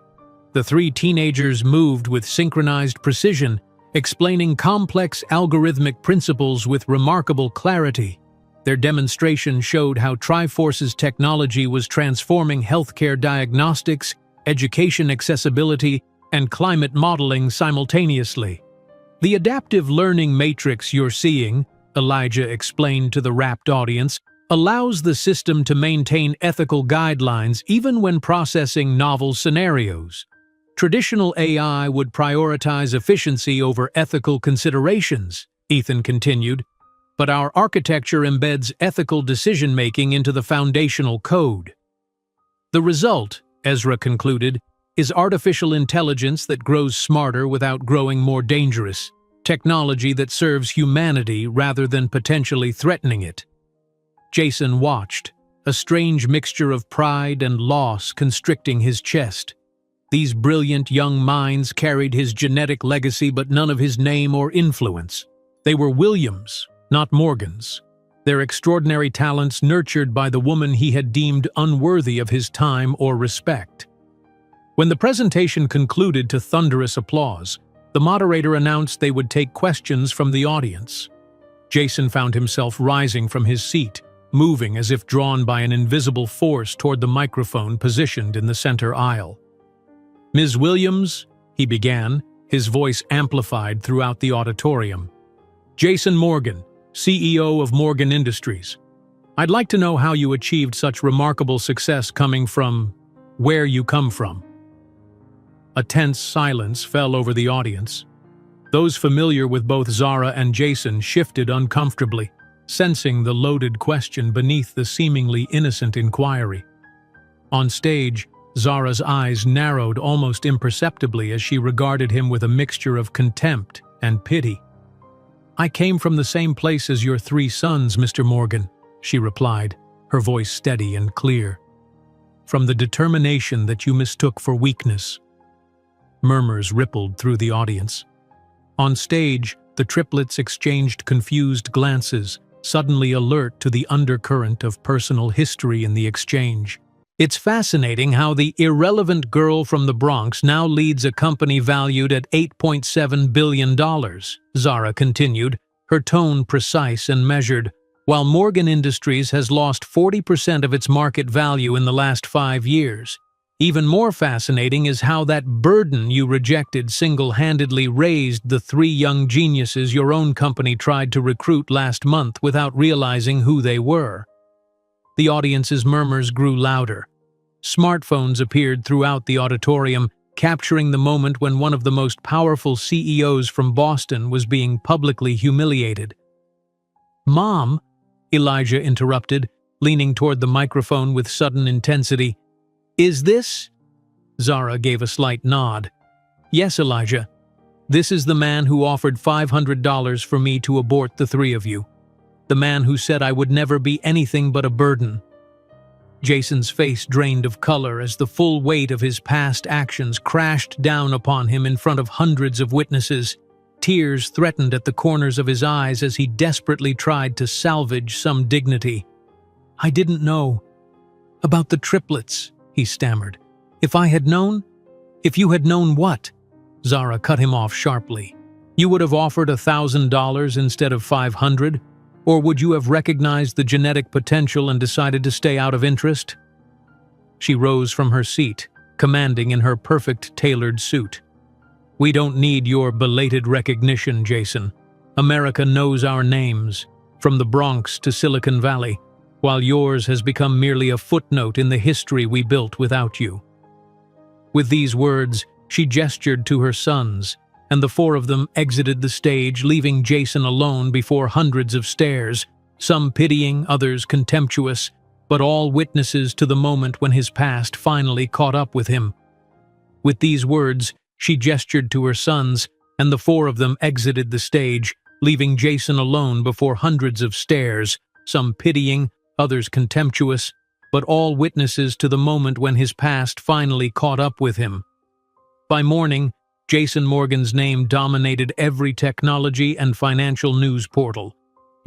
The three teenagers moved with synchronized precision, explaining complex algorithmic principles with remarkable clarity. Their demonstration showed how Triforce's technology was transforming healthcare diagnostics, education accessibility, and climate modeling simultaneously. "The adaptive learning matrix you're seeing," Elijah explained to the rapt audience, "allows the system to maintain ethical guidelines even when processing novel scenarios. Traditional AI would prioritize efficiency over ethical considerations," Ethan continued, "but our architecture embeds ethical decision-making into the foundational code." The result, Ezra concluded, is artificial intelligence that grows smarter without growing more dangerous, technology that serves humanity rather than potentially threatening it. Jason watched, a strange mixture of pride and loss constricting his chest. These brilliant young minds carried his genetic legacy but none of his name or influence. They were Williams, not Morgans, their extraordinary talents nurtured by the woman he had deemed unworthy of his time or respect. When the presentation concluded to thunderous applause, the moderator announced they would take questions from the audience. Jason found himself rising from his seat, moving as if drawn by an invisible force toward the microphone positioned in the center aisle. "Ms. Williams," he began, his voice amplified throughout the auditorium. "Jason Morgan, CEO of Morgan Industries. I'd like to know how you achieved such remarkable success coming from where you come from." A tense silence fell over the audience. Those familiar with both Zara and Jason shifted uncomfortably, sensing the loaded question beneath the seemingly innocent inquiry. On stage, Zara's eyes narrowed almost imperceptibly as she regarded him with a mixture of contempt and pity. "I came from the same place as your three sons, Mr. Morgan," she replied, her voice steady and clear. "From the determination that you mistook for weakness." Murmurs rippled through the audience. On stage, the triplets exchanged confused glances, suddenly alert to the undercurrent of personal history in the exchange. "It's fascinating how the irrelevant girl from the Bronx now leads a company valued at $8.7 billion, Zara continued, her tone precise and measured, while Morgan Industries has lost 40% of its market value in the last 5 years. Even more fascinating is how that burden you rejected single-handedly raised the 3 young geniuses your own company tried to recruit last month without realizing who they were." The audience's murmurs grew louder. Smartphones appeared throughout the auditorium, capturing the moment when one of the most powerful CEOs from Boston was being publicly humiliated. "Mom," Elijah interrupted, leaning toward the microphone with sudden intensity, "is this?" Zara gave a slight nod. "Yes, Elijah. This is the man who offered $500 for me to abort the 3 of you. The man who said I would never be anything but a burden." Jason's face drained of color as the full weight of his past actions crashed down upon him in front of hundreds of witnesses. Tears threatened at the corners of his eyes as he desperately tried to salvage some dignity. "I didn't know about the triplets," he stammered. "If I had known?" "If you had known what?" Zara cut him off sharply. "You would have offered $1,000 instead of 500? Or would you have recognized the genetic potential and decided to stay out of interest?" She rose from her seat, commanding in her perfect tailored suit. "We don't need your belated recognition, Jason. America knows our names, from the Bronx to Silicon Valley, while yours has become merely a footnote in the history we built without you." With these words, she gestured to her sons, and the 4 of them exited the stage, leaving Jason alone before hundreds of stares, some pitying, others contemptuous, but all witnesses to the moment when his past finally caught up with him. With these words, She gestured to her sons, and the four of them exited the stage, leaving Jason alone before hundreds of stares, some pitying, others contemptuous, but all witnesses to the moment when his past finally caught up with him. By morning, Jason Morgan's name dominated every technology and financial news portal.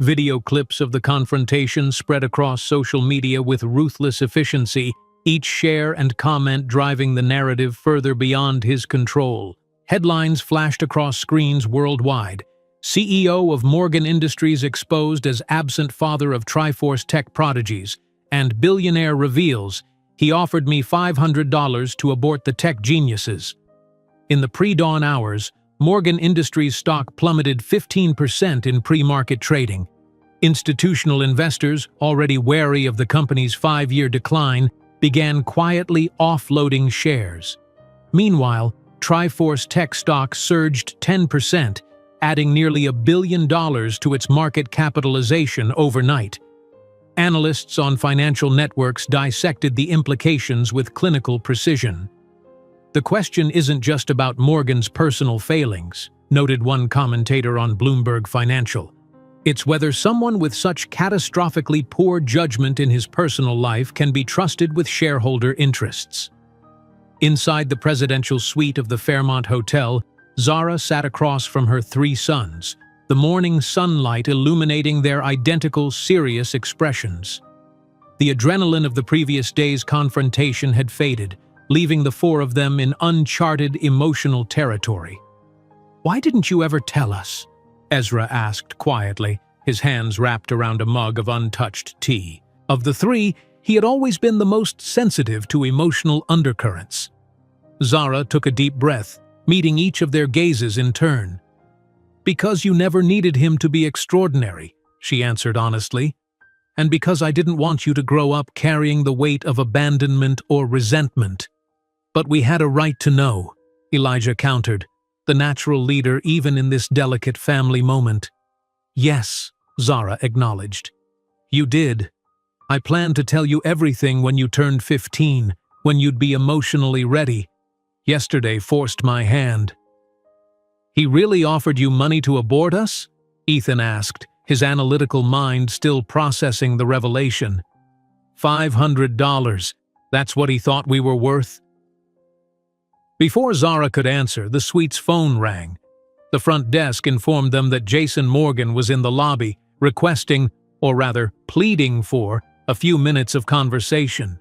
Video clips of the confrontation spread across social media with ruthless efficiency, each share and comment driving the narrative further beyond his control. Headlines flashed across screens worldwide. CEO of Morgan Industries exposed as absent father of Triforce tech prodigies, and billionaire reveals he offered me $500 to abort the tech geniuses. In the pre-dawn hours, Morgan Industries stock plummeted 15% in pre-market trading. Institutional investors, already wary of the company's 5-year decline, began quietly offloading shares. Meanwhile, Triforce Tech stock surged 10%, adding nearly $1 billion to its market capitalization overnight. Analysts on financial networks dissected the implications with clinical precision. The question isn't just about Morgan's personal failings, noted one commentator on Bloomberg Financial. It's whether someone with such catastrophically poor judgment in his personal life can be trusted with shareholder interests. Inside the presidential suite of the Fairmont Hotel, Zara sat across from her 3 sons, the morning sunlight illuminating their identical serious expressions. The adrenaline of the previous day's confrontation had faded, leaving the 4 of them in uncharted emotional territory. "Why didn't you ever tell us?" Ezra asked quietly, his hands wrapped around a mug of untouched tea. Of the 3, he had always been the most sensitive to emotional undercurrents. Zara took a deep breath, meeting each of their gazes in turn. "Because you never needed him to be extraordinary," she answered honestly. "And because I didn't want you to grow up carrying the weight of abandonment or resentment." "But we had a right to know," Elijah countered, the natural leader even in this delicate family moment. "Yes," Zara acknowledged. "You did. I planned to tell you everything when you turned 15, when you'd be emotionally ready. Yesterday forced my hand." "He really offered you money to abort us?" Ethan asked, his analytical mind still processing the revelation. $500. That's what he thought we were worth? Before Zara could answer, the suite's phone rang. The front desk informed them that Jason Morgan was in the lobby, requesting, or rather pleading for, a few minutes of conversation.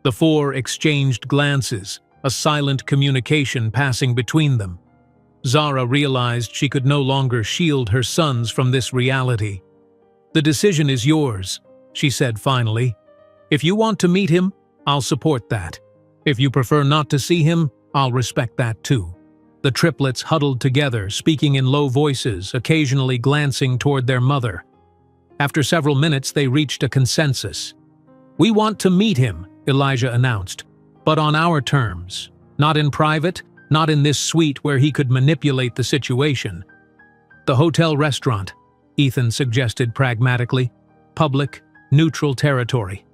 The 4 exchanged glances, a silent communication passing between them. Zara realized she could no longer shield her sons from this reality. "The decision is yours," she said finally. "If you want to meet him, I'll support that. If you prefer not to see him, I'll respect that too." The triplets huddled together, speaking in low voices, occasionally glancing toward their mother. After several minutes, they reached a consensus. "We want to meet him," Elijah announced, "but on our terms. Not in private, not in this suite where he could manipulate the situation." "The hotel restaurant," Ethan suggested pragmatically. "Public, neutral territory."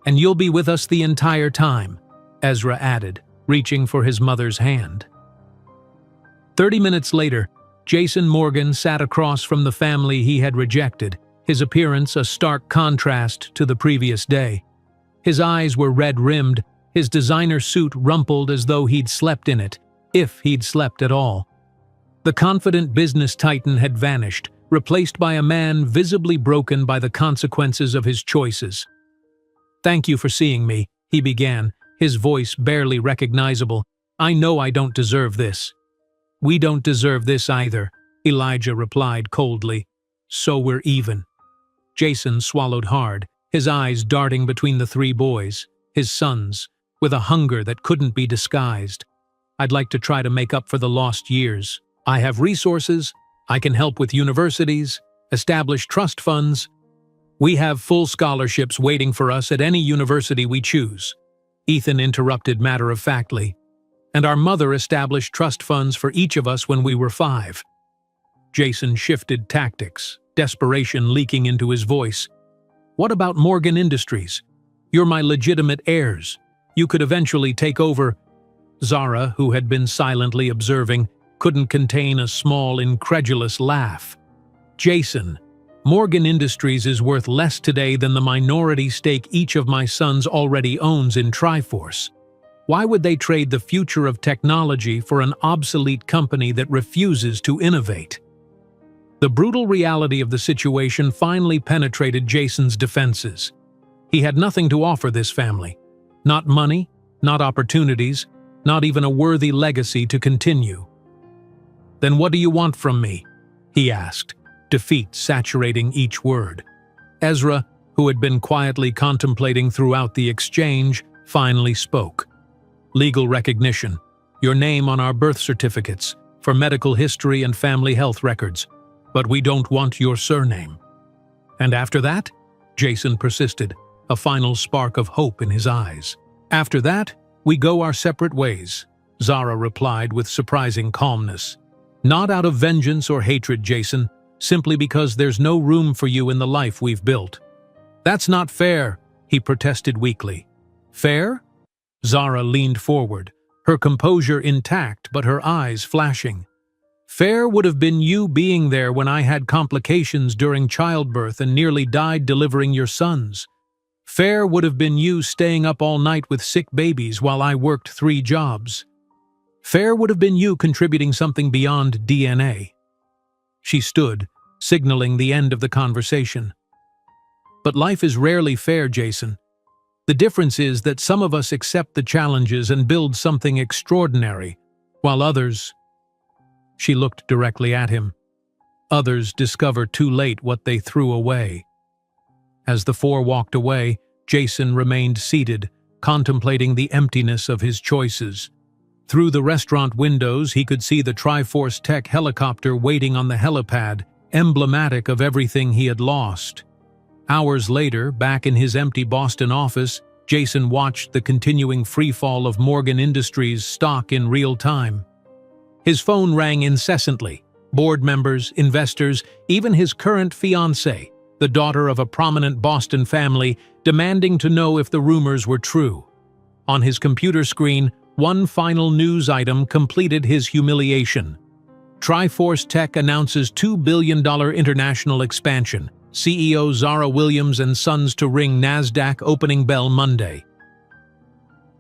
"And you'll be with us the entire time," Ezra added, reaching for his mother's hand. 30 minutes later, Jason Morgan sat across from the family he had rejected, his appearance a stark contrast to the previous day. His eyes were red-rimmed, his designer suit rumpled as though he'd slept in it, if he'd slept at all. The confident business titan had vanished, replaced by a man visibly broken by the consequences of his choices. "Thank you for seeing me," he began, his voice barely recognizable. "I know I don't deserve this." "We don't deserve this either," Elijah replied coldly. "So we're even." Jason swallowed hard, his eyes darting between the 3 boys, his sons, with a hunger that couldn't be disguised. "I'd like to try to make up for the lost years. I have resources, I can help with universities, establish trust funds. We have full scholarships waiting for us at any university we choose," Ethan interrupted matter-of-factly. "And our mother established trust funds for each of us when we were 5. Jason shifted tactics, desperation leaking into his voice. "What about Morgan Industries? You're my legitimate heirs. You could eventually take over." Zara, who had been silently observing, couldn't contain a small, incredulous laugh. Jason, Morgan Industries is worth less today than the minority stake each of my sons already owns in Triforce. Why would they trade the future of technology for an obsolete company that refuses to innovate? The brutal reality of the situation finally penetrated Jason's defenses. He had nothing to offer this family. Not money, not opportunities, not even a worthy legacy to continue. "Then what do you want from me?" he asked, defeat saturating each word. Ezra, who had been quietly contemplating throughout the exchange, finally spoke. "Legal recognition, your name on our birth certificates, for medical history and family health records. But we don't want your surname." "And after that?" Jason persisted, a final spark of hope in his eyes. "After that, we go our separate ways," Zara replied with surprising calmness. "Not out of vengeance or hatred, Jason, simply because there's no room for you in the life we've built." "That's not fair," he protested weakly. "Fair?" Zara leaned forward, her composure intact but her eyes flashing. "Fair would have been you being there when I had complications during childbirth and nearly died delivering your sons. Fair would have been you staying up all night with sick babies while I worked 3 jobs. Fair would have been you contributing something beyond DNA." She stood, signaling the end of the conversation. "But life is rarely fair, Jason. The difference is that some of us accept the challenges and build something extraordinary, while others—" She looked directly at him. "Others discover too late what they threw away." As the 4 walked away, Jason remained seated, contemplating the emptiness of his choices. Through the restaurant windows, he could see the Triforce Tech helicopter waiting on the helipad, emblematic of everything he had lost. Hours later, back in his empty Boston office, Jason watched the continuing freefall of Morgan Industries stock in real time. His phone rang incessantly. Board members, investors, even his current fiancée, the daughter of a prominent Boston family, demanding to know if the rumors were true. On his computer screen, one final news item completed his humiliation. Triforce Tech announces $2 billion international expansion. CEO Zara Williams and Sons to ring NASDAQ opening bell Monday.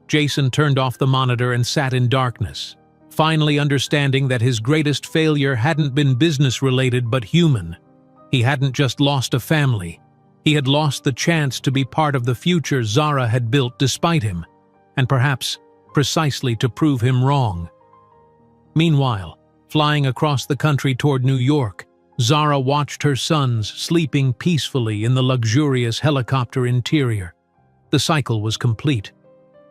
Jason turned off the monitor and sat in darkness, finally understanding that his greatest failure hadn't been business-related but human. He hadn't just lost a family. He had lost the chance to be part of the future Zara had built despite him, and perhaps precisely to prove him wrong. Meanwhile, flying across the country toward New York, Zara watched her sons sleeping peacefully in the luxurious helicopter interior. The cycle was complete.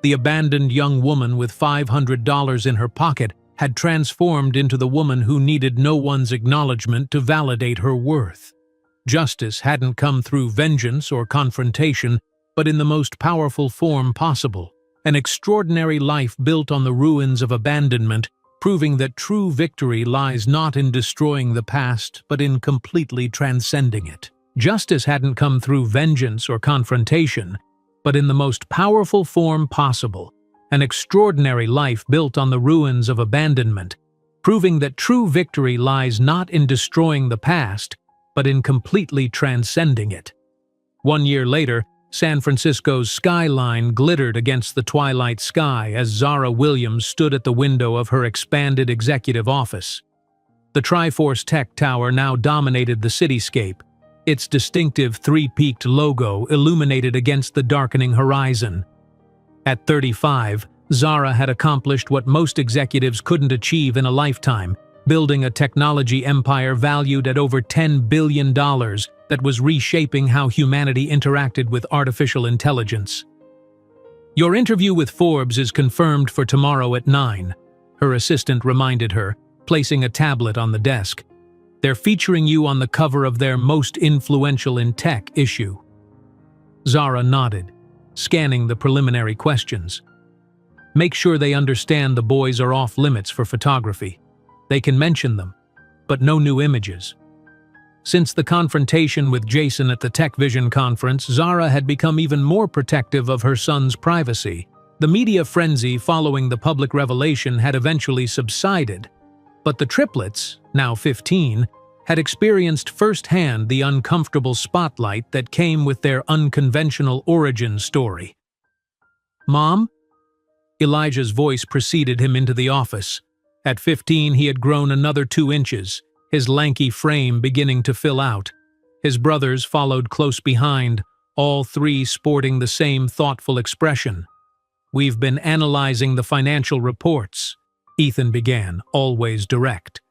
The abandoned young woman with $500 in her pocket had transformed into the woman who needed no one's acknowledgement to validate her worth. Justice hadn't come through vengeance or confrontation, but in the most powerful form possible. An extraordinary life built on the ruins of abandonment, proving that true victory lies not in destroying the past, but in completely transcending it. Justice hadn't come through vengeance or confrontation, but in the most powerful form possible. An extraordinary life built on the ruins of abandonment, proving that true victory lies not in destroying the past, but in completely transcending it. 1 year later, San Francisco's skyline glittered against the twilight sky as Zara Williams stood at the window of her expanded executive office. The Triforce Tech Tower now dominated the cityscape, its distinctive 3-peaked logo illuminated against the darkening horizon. At 35, Zara had accomplished what most executives couldn't achieve in a lifetime, building a technology empire valued at over $10 billion that was reshaping how humanity interacted with artificial intelligence. "Your interview with Forbes is confirmed for tomorrow at 9, her assistant reminded her, placing a tablet on the desk. "They're featuring you on the cover of their Most Influential in Tech issue." Zara nodded, scanning the preliminary questions. "Make sure they understand the boys are off limits for photography. They can mention them, but no new images." Since the confrontation with Jason at the Tech Vision conference, Zara had become even more protective of her son's privacy. The media frenzy following the public revelation had eventually subsided, but the triplets, now 15, had experienced firsthand the uncomfortable spotlight that came with their unconventional origin story. "Mom?" Elijah's voice preceded him into the office. At 15, he had grown another 2 inches, his lanky frame beginning to fill out. His brothers followed close behind, all 3 sporting the same thoughtful expression. "We've been analyzing the financial reports," Ethan began, always direct.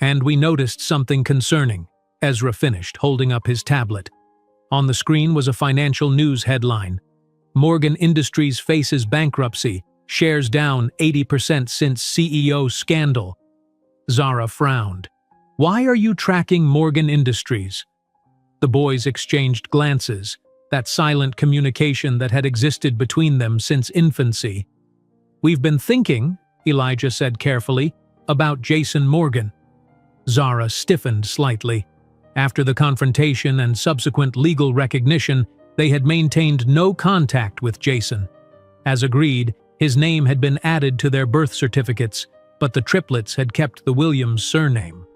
"And we noticed something concerning," Ezra finished, holding up his tablet. On the screen was a financial news headline. "Morgan Industries faces bankruptcy, shares down 80% since CEO scandal." Zara frowned. "Why are you tracking Morgan Industries?" The boys exchanged glances, that silent communication that had existed between them since infancy. "We've been thinking," Elijah said carefully, "about Jason Morgan." Zara stiffened slightly. After the confrontation and subsequent legal recognition, they had maintained no contact with Jason. As agreed, his name had been added to their birth certificates, but the triplets had kept the Williams surname.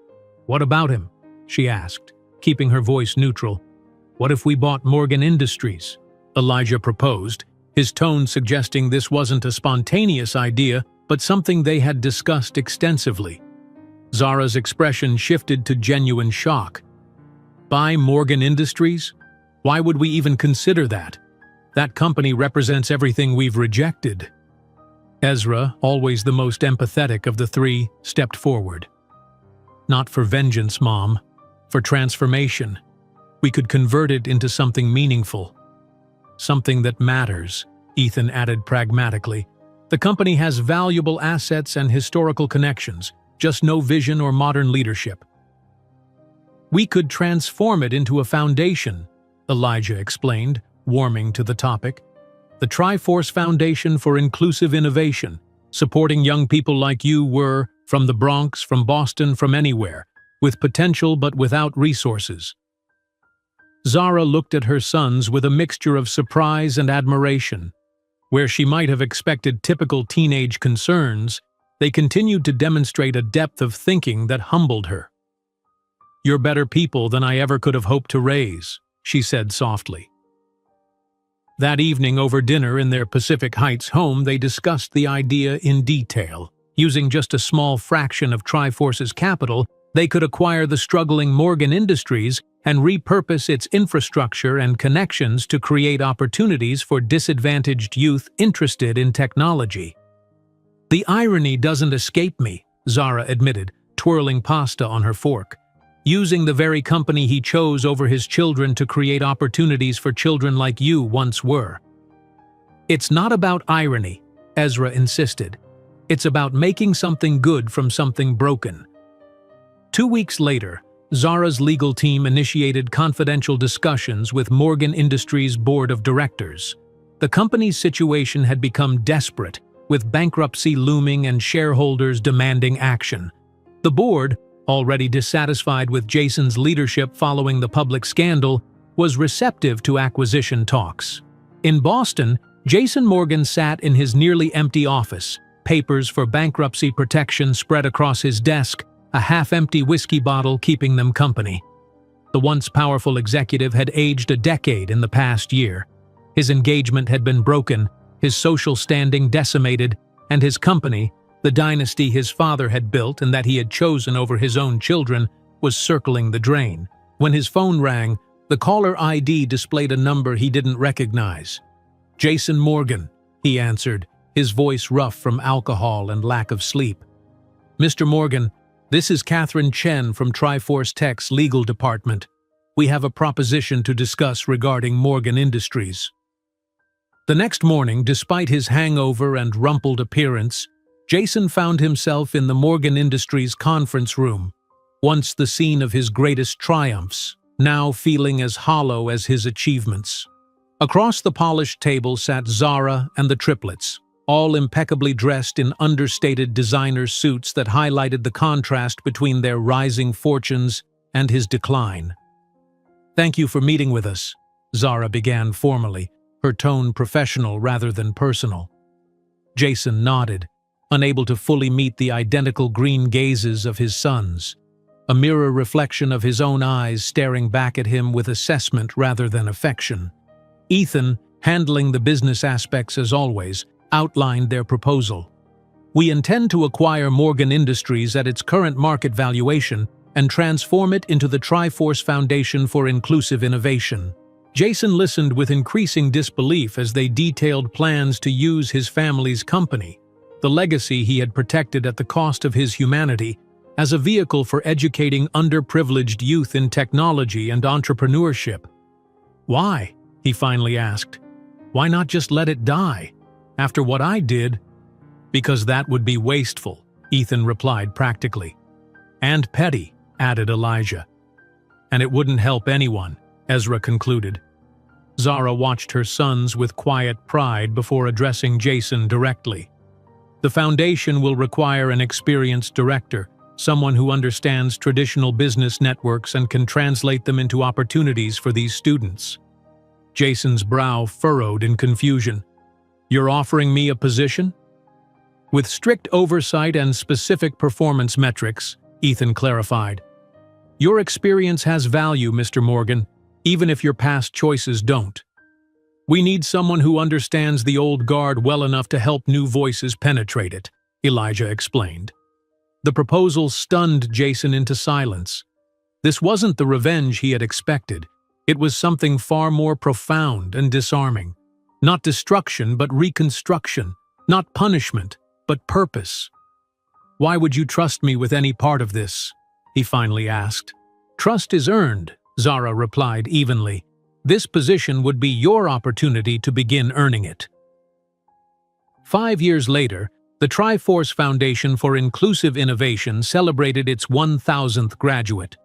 "What about him?" she asked, keeping her voice neutral. "What if we bought Morgan Industries?" Elijah proposed, his tone suggesting this wasn't a spontaneous idea, but something they had discussed extensively. Zara's expression shifted to genuine shock. "Buy Morgan Industries? Why would we even consider that? That company represents everything we've rejected." Ezra, always the most empathetic of the 3, stepped forward. "Not for vengeance, Mom. For transformation. We could convert it into something meaningful. Something that matters," Ethan added pragmatically. "The company has valuable assets and historical connections, just no vision or modern leadership." "We could transform it into a foundation," Elijah explained, warming to the topic. "The Triforce Foundation for Inclusive Innovation, supporting young people like you were, from the Bronx, from Boston, from anywhere, with potential but without resources." Zara looked at her sons with a mixture of surprise and admiration. Where she might have expected typical teenage concerns, they continued to demonstrate a depth of thinking that humbled her. "You're better people than I ever could have hoped to raise," she said softly. That evening over dinner in their Pacific Heights home, they discussed the idea in detail. Using just a small fraction of Triforce's capital, they could acquire the struggling Morgan Industries and repurpose its infrastructure and connections to create opportunities for disadvantaged youth interested in technology. "The irony doesn't escape me," Zara admitted, twirling pasta on her fork. "Using the very company he chose over his children to create opportunities for children like you once were." "It's not about irony," Ezra insisted. "It's about making something good from something broken." 2 weeks later, Zara's legal team initiated confidential discussions with Morgan Industries' board of directors. The company's situation had become desperate, with bankruptcy looming and shareholders demanding action. The board, already dissatisfied with Jason's leadership following the public scandal, was receptive to acquisition talks. In Boston, Jason Morgan sat in his nearly empty office, papers for bankruptcy protection spread across his desk, a half-empty whiskey bottle keeping them company. The once powerful executive had aged a decade in the past year. His engagement had been broken, his social standing decimated, and his company, the dynasty his father had built and that he had chosen over his own children, was circling the drain. When his phone rang, the caller ID displayed a number he didn't recognize. "Jason Morgan," he answered, his voice rough from alcohol and lack of sleep. "Mr. Morgan, this is Catherine Chen from Triforce Tech's legal department. We have a proposition to discuss regarding Morgan Industries." The next morning, despite his hangover and rumpled appearance, Jason found himself in the Morgan Industries conference room, once the scene of his greatest triumphs, now feeling as hollow as his achievements. Across the polished table sat Zara and the triplets, all impeccably dressed in understated designer suits that highlighted the contrast between their rising fortunes and his decline. "Thank you for meeting with us," Zara began formally, her tone professional rather than personal. Jason nodded, unable to fully meet the identical green gazes of his sons, a mirror reflection of his own eyes staring back at him with assessment rather than affection. Ethan, handling the business aspects as always, outlined their proposal. We intend to acquire Morgan Industries at its current market valuation and transform it into the Triforce Foundation for Inclusive Innovation. Jason listened with increasing disbelief as they detailed plans to use his family's company, the legacy he had protected at the cost of his humanity, as a vehicle for educating underprivileged youth in technology and entrepreneurship. Why? He finally asked. Why not just let it die? After what I did? Because that would be wasteful, Ethan replied practically. And petty, added Elijah. And it wouldn't help anyone, Ezra concluded. Zara watched her sons with quiet pride before addressing Jason directly. The foundation will require an experienced director, someone who understands traditional business networks and can translate them into opportunities for these students. Jason's brow furrowed in confusion. You're offering me a position? With strict oversight and specific performance metrics, Ethan clarified. Your experience has value, Mr. Morgan, even if your past choices don't. We need someone who understands the old guard well enough to help new voices penetrate it, Elijah explained. The proposal stunned Jason into silence. This wasn't the revenge he had expected. It was something far more profound and disarming. Not destruction, but reconstruction. Not punishment, but purpose. Why would you trust me with any part of this? He finally asked. Trust is earned, Zara replied evenly. This position would be your opportunity to begin earning it. 5 years later, the Triforce Foundation for Inclusive Innovation celebrated its 1,000th graduate.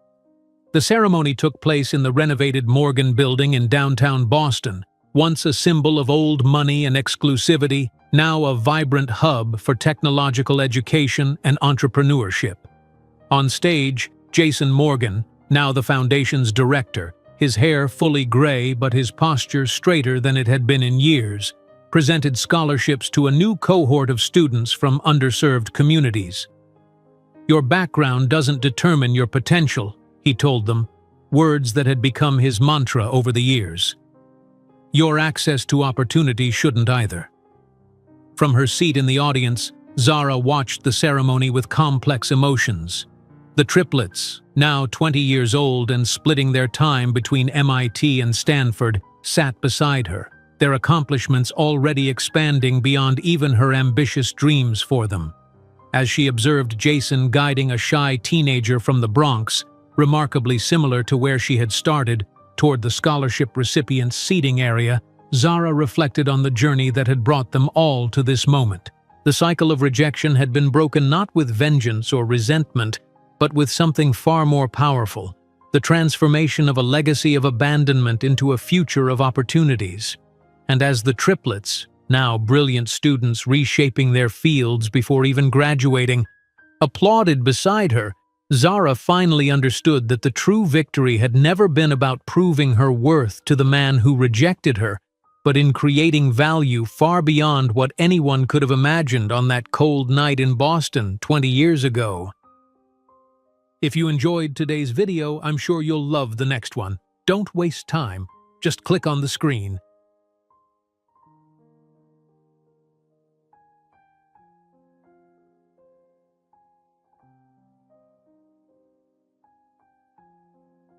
The ceremony took place in the renovated Morgan Building in downtown Boston, once a symbol of old money and exclusivity, now a vibrant hub for technological education and entrepreneurship. On stage, Jason Morgan, now the foundation's director, his hair fully gray but his posture straighter than it had been in years, presented scholarships to a new cohort of students from underserved communities. Your background doesn't determine your potential, he told them, words that had become his mantra over the years. Your access to opportunity shouldn't either. From her seat in the audience, Zara watched the ceremony with complex emotions. The triplets, now 20 years old and splitting their time between MIT and Stanford, sat beside her, their accomplishments already expanding beyond even her ambitious dreams for them. As she observed Jason guiding a shy teenager from the Bronx, remarkably similar to where she had started, toward the scholarship recipient's seating area, Zara reflected on the journey that had brought them all to this moment. The cycle of rejection had been broken not with vengeance or resentment, but with something far more powerful, the transformation of a legacy of abandonment into a future of opportunities. And as the triplets, now brilliant students reshaping their fields before even graduating, applauded beside her, Zara finally understood that the true victory had never been about proving her worth to the man who rejected her, but in creating value far beyond what anyone could have imagined on that cold night in Boston 20 years ago. If you enjoyed today's video, I'm sure you'll love the next one. Don't waste time. Just click on the screen.